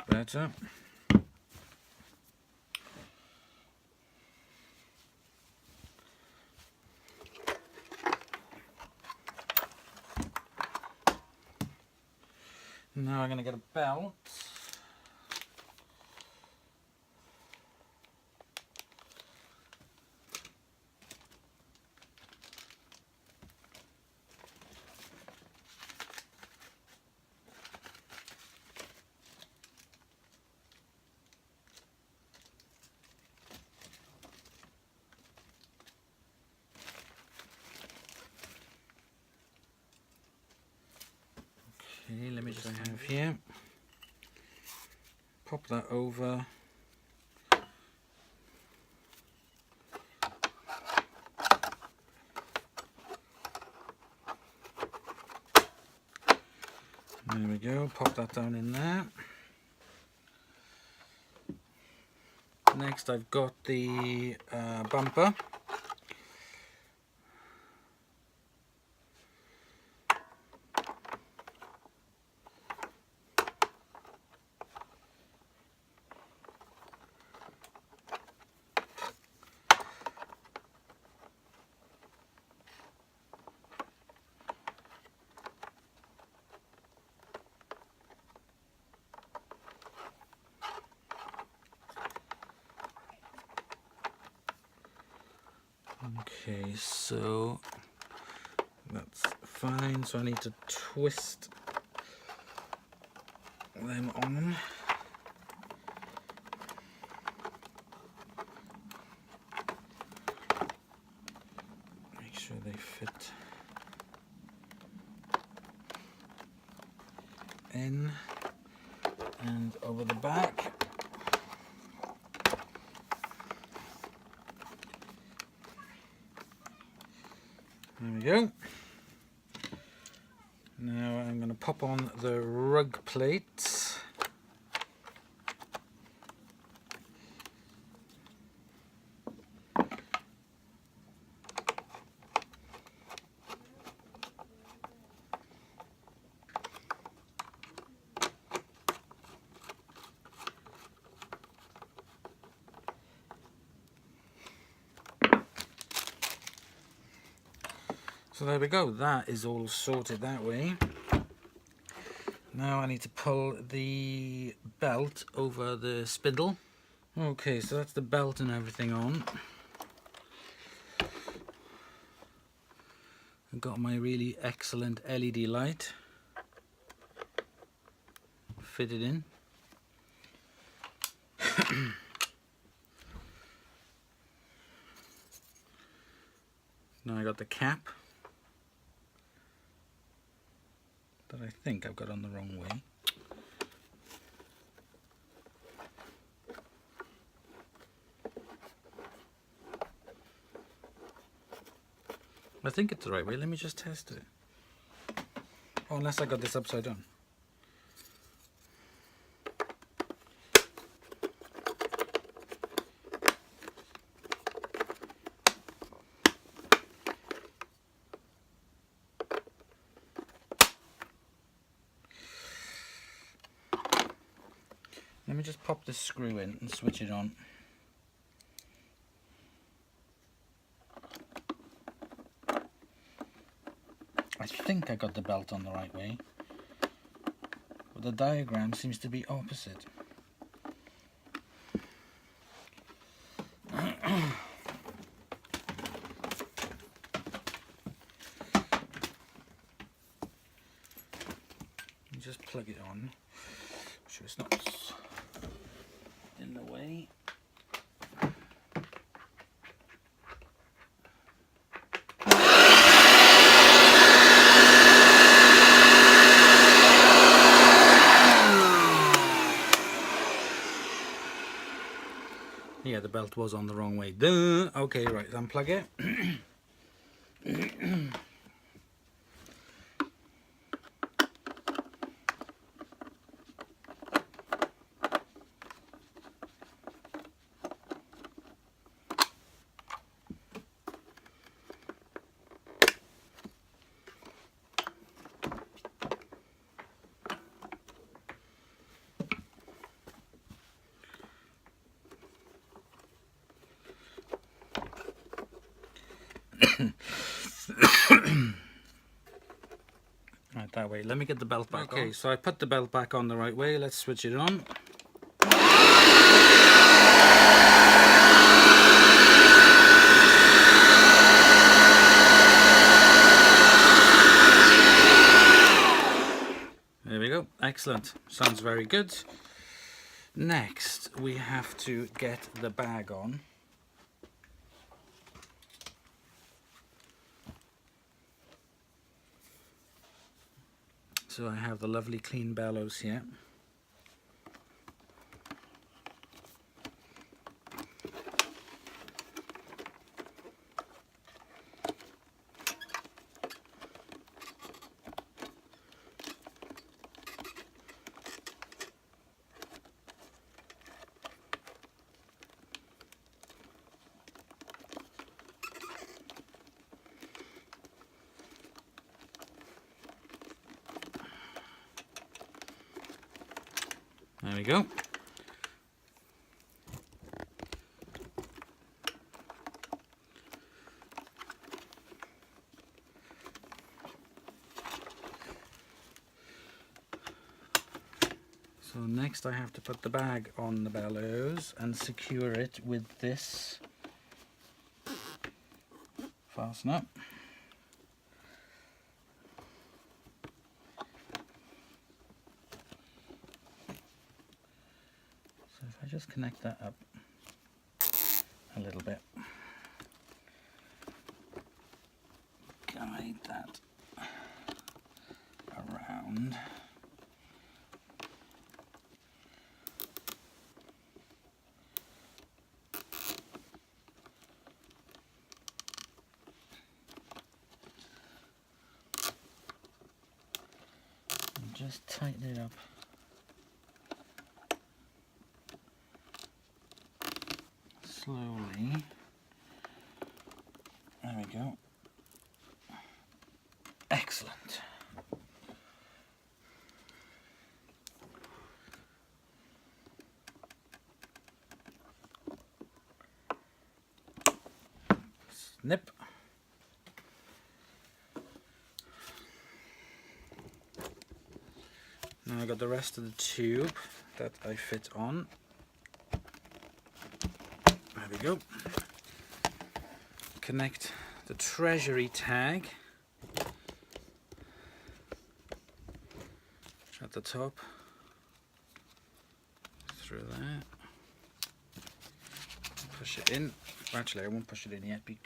Better. Now I'm going to get a belt. Okay, let me just have here. Pop that over. There we go, pop that down in there. Next I've got the bumper. Okay, so that's fine. So I need to twist them on. Make sure they fit in. and over the back. There we go. Now I'm going to pop on the rug plates. So there we go, that is all sorted that way. Now I need to pull the belt over the spindle. Okay, so that's the belt and everything on. I've got my really excellent LED light fitted in. Now I got the cap that I think I've got on the wrong way. I think it's the right way. Let me just test it. Oh, unless I got this upside down. Let me just pop this screw in and switch it on. I think I got the belt on the right way, but the diagram seems to be opposite. Just plug it on. Sure it's not in the way. Yeah, the belt was on the wrong way. Duh. Okay, right, unplug it. Right, that way. Let me get the belt back on. Okay, so I put the belt back on the right way. Let's switch it on. There we go. Excellent. Sounds very good. Next, we have to get the bag on. So I have the lovely clean Bellows here. There we go. So next I have to put the bag on the Bellows and secure it with this fastener. So if I just connect that up a little bit, guide that around. just tighten it up. Slowly. There we go. Excellent. Snip. Now I got the rest of the tube that I fit on. There we go. Connect the treasury tag at the top through there. Push it in. Actually, I won't push it in yet because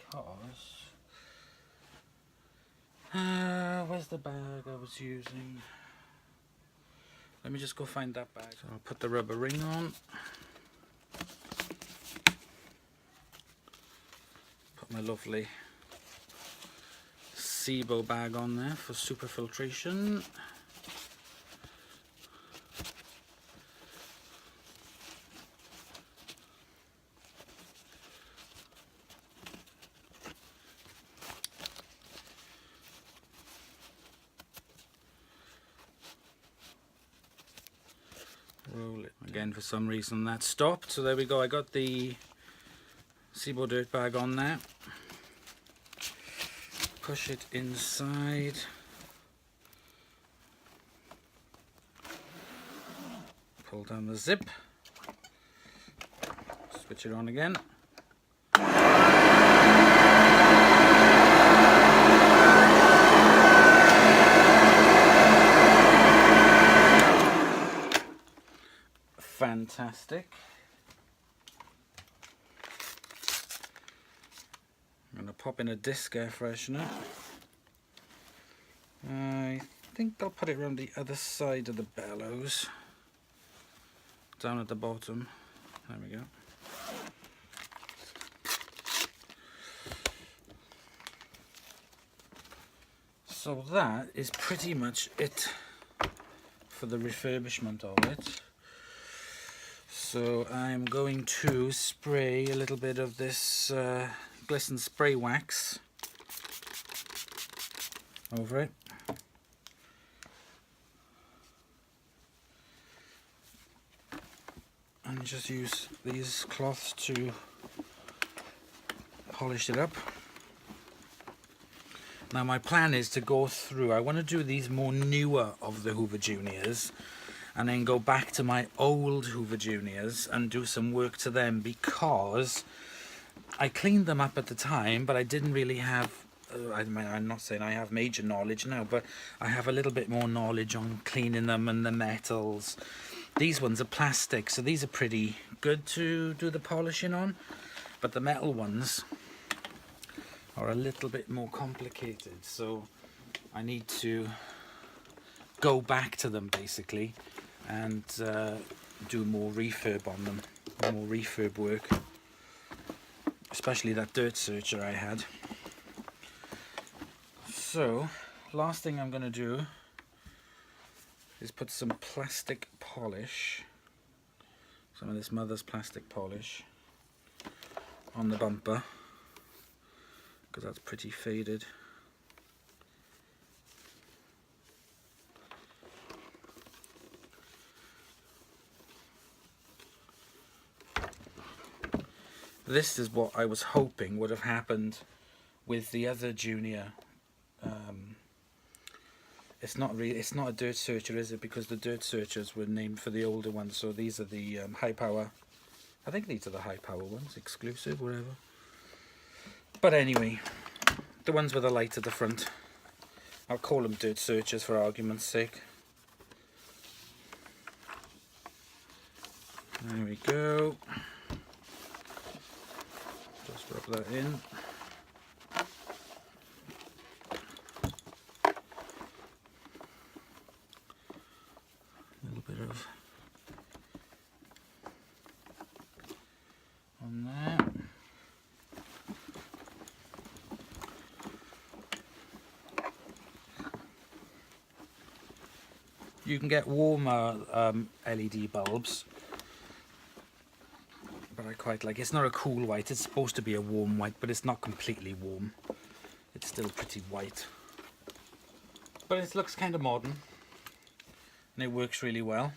where's the bag I was using? Let me just go find that bag. So I'll put the rubber ring on. Put my lovely SIBO bag on there for super filtration. Roll it again. For some reason that stopped, so there we go. I got the SIBO dirt bag on there. Push it inside. Pull down the zip. Switch it on again. Fantastic. I'm going to pop in a disc air freshener. I think I'll put it around the other side of the bellows. Down at the bottom. There we go. So that is pretty much it for the refurbishment of it. So I'm going to spray a little bit of this glisten spray wax over it. And just use these cloths to polish it up. Now my plan is to go through, I want to do these more newer of the Hoover Juniors and then go back to my old Hoover Juniors and do some work to them, because I cleaned them up at the time, but I didn't really have, I'm not saying I have major knowledge now, but I have a little bit more knowledge on cleaning them and the metals. These ones are plastic, so these are pretty good to do the polishing on, but the metal ones are a little bit more complicated, so I need to go back to them basically and do more refurb on them, more refurb work, especially that dirt searcher I had. So last thing I'm going to do is put some plastic polish, some of this Mother's plastic polish on the bumper, because that's pretty faded. This is what I was hoping would have happened with the other Junior. It's not a dirt searcher, is it? Because the dirt searchers were named for the older ones. So these are the high power. I think these are the high power ones, exclusive, whatever. But anyway, the ones with the light at the front, I'll call them dirt searchers for argument's sake. There we go. Just rub that in. A little bit of on there. You can get warmer LED bulbs, but I quite like it. It's not a cool white, it's supposed to be a warm white, but it's not completely warm. It's still pretty white. But it looks kind of modern, and it works really well.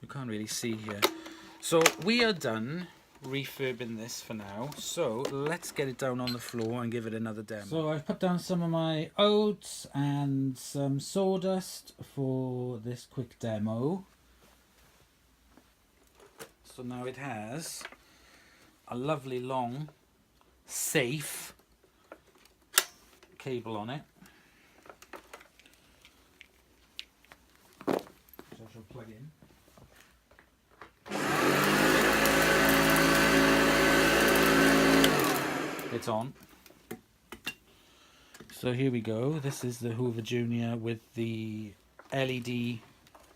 You can't really see here. So we are done refurbing this for now. So let's get it down on the floor and give it another demo. So I've put down some of my oats and some sawdust for this quick demo. So now it has a lovely long safe cable on it, which I shall plug in. It's on. So here we go. This is the Hoover Junior with the LED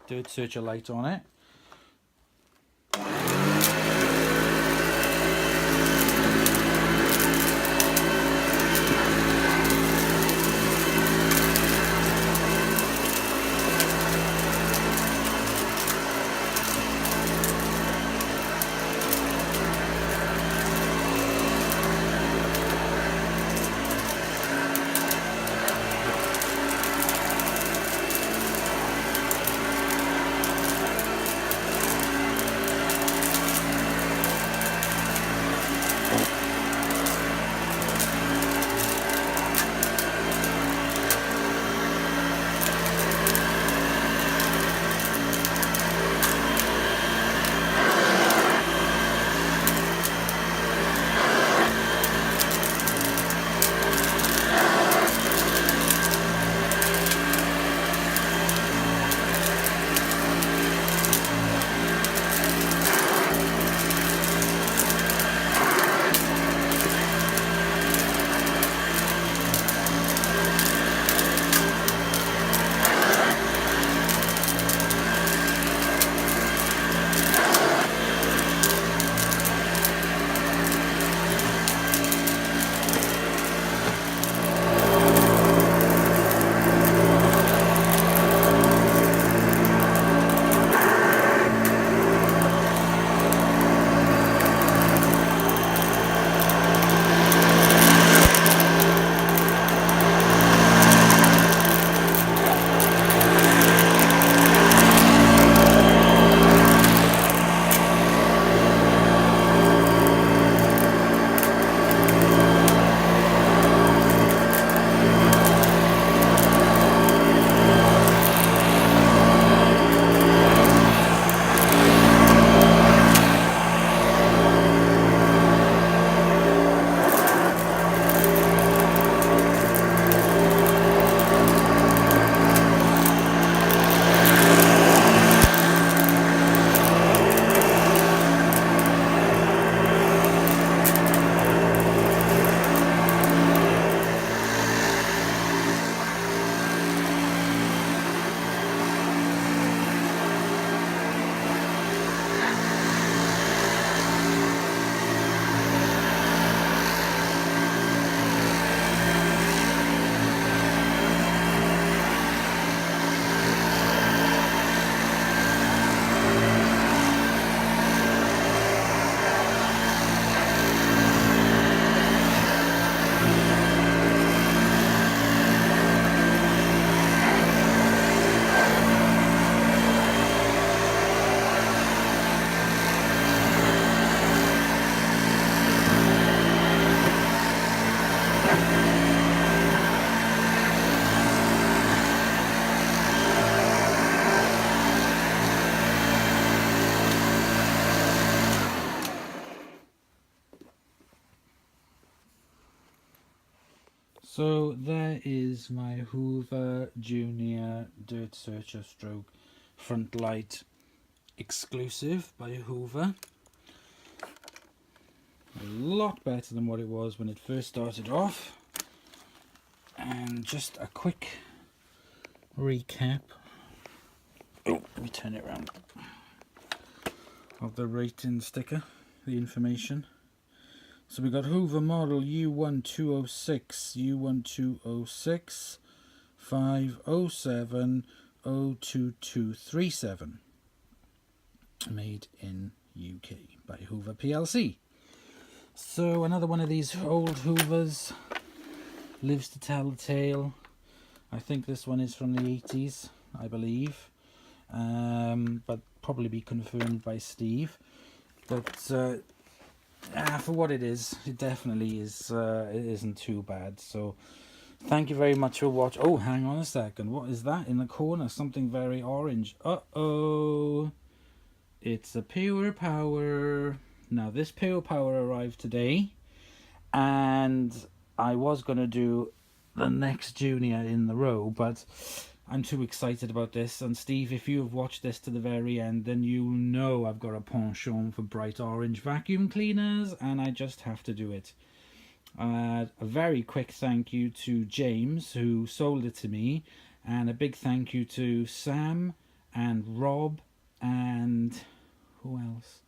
dirt searcher light on it. So there is my Hoover Junior Dirt Searcher Stroke Front Light exclusive by Hoover. A lot better than what it was when it first started off. And just a quick recap. Oh, let me turn it around. Of the rating sticker, the information. So we got Hoover model U1206, U1206 507 02237, made in UK by Hoover PLC. So another one of these old Hoovers lives to tell the tale. I think this one is from the 80s, I believe, but probably be confirmed by Steve. But for what it is, it definitely is. It isn't too bad. So thank you very much for watching. Oh, hang on a second. What is that in the corner? Something very orange. Uh-oh. It's a Pure Power. Now, this Pure Power arrived today, and I was going to do the next Junior in the row, but I'm too excited about this. And Steve, if you have watched this to the very end, then you know I've got a penchant for bright orange vacuum cleaners, and I just have to do it. A very quick thank you to James, who sold it to me, and a big thank you to Sam and Rob and who else?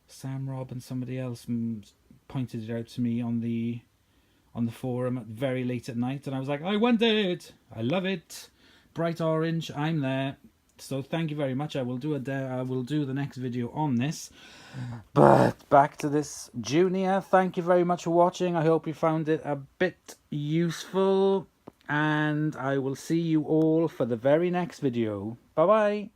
Sam, Rob, and somebody else pointed it out to me on the forum at very late at night, and I was like, I want it, I love it, bright orange, I'm there. So thank you very much. I will do the next video on this. But back to this Junior. Thank you very much for watching. I hope you found it a bit useful, and I will see you all for the very next video. Bye bye.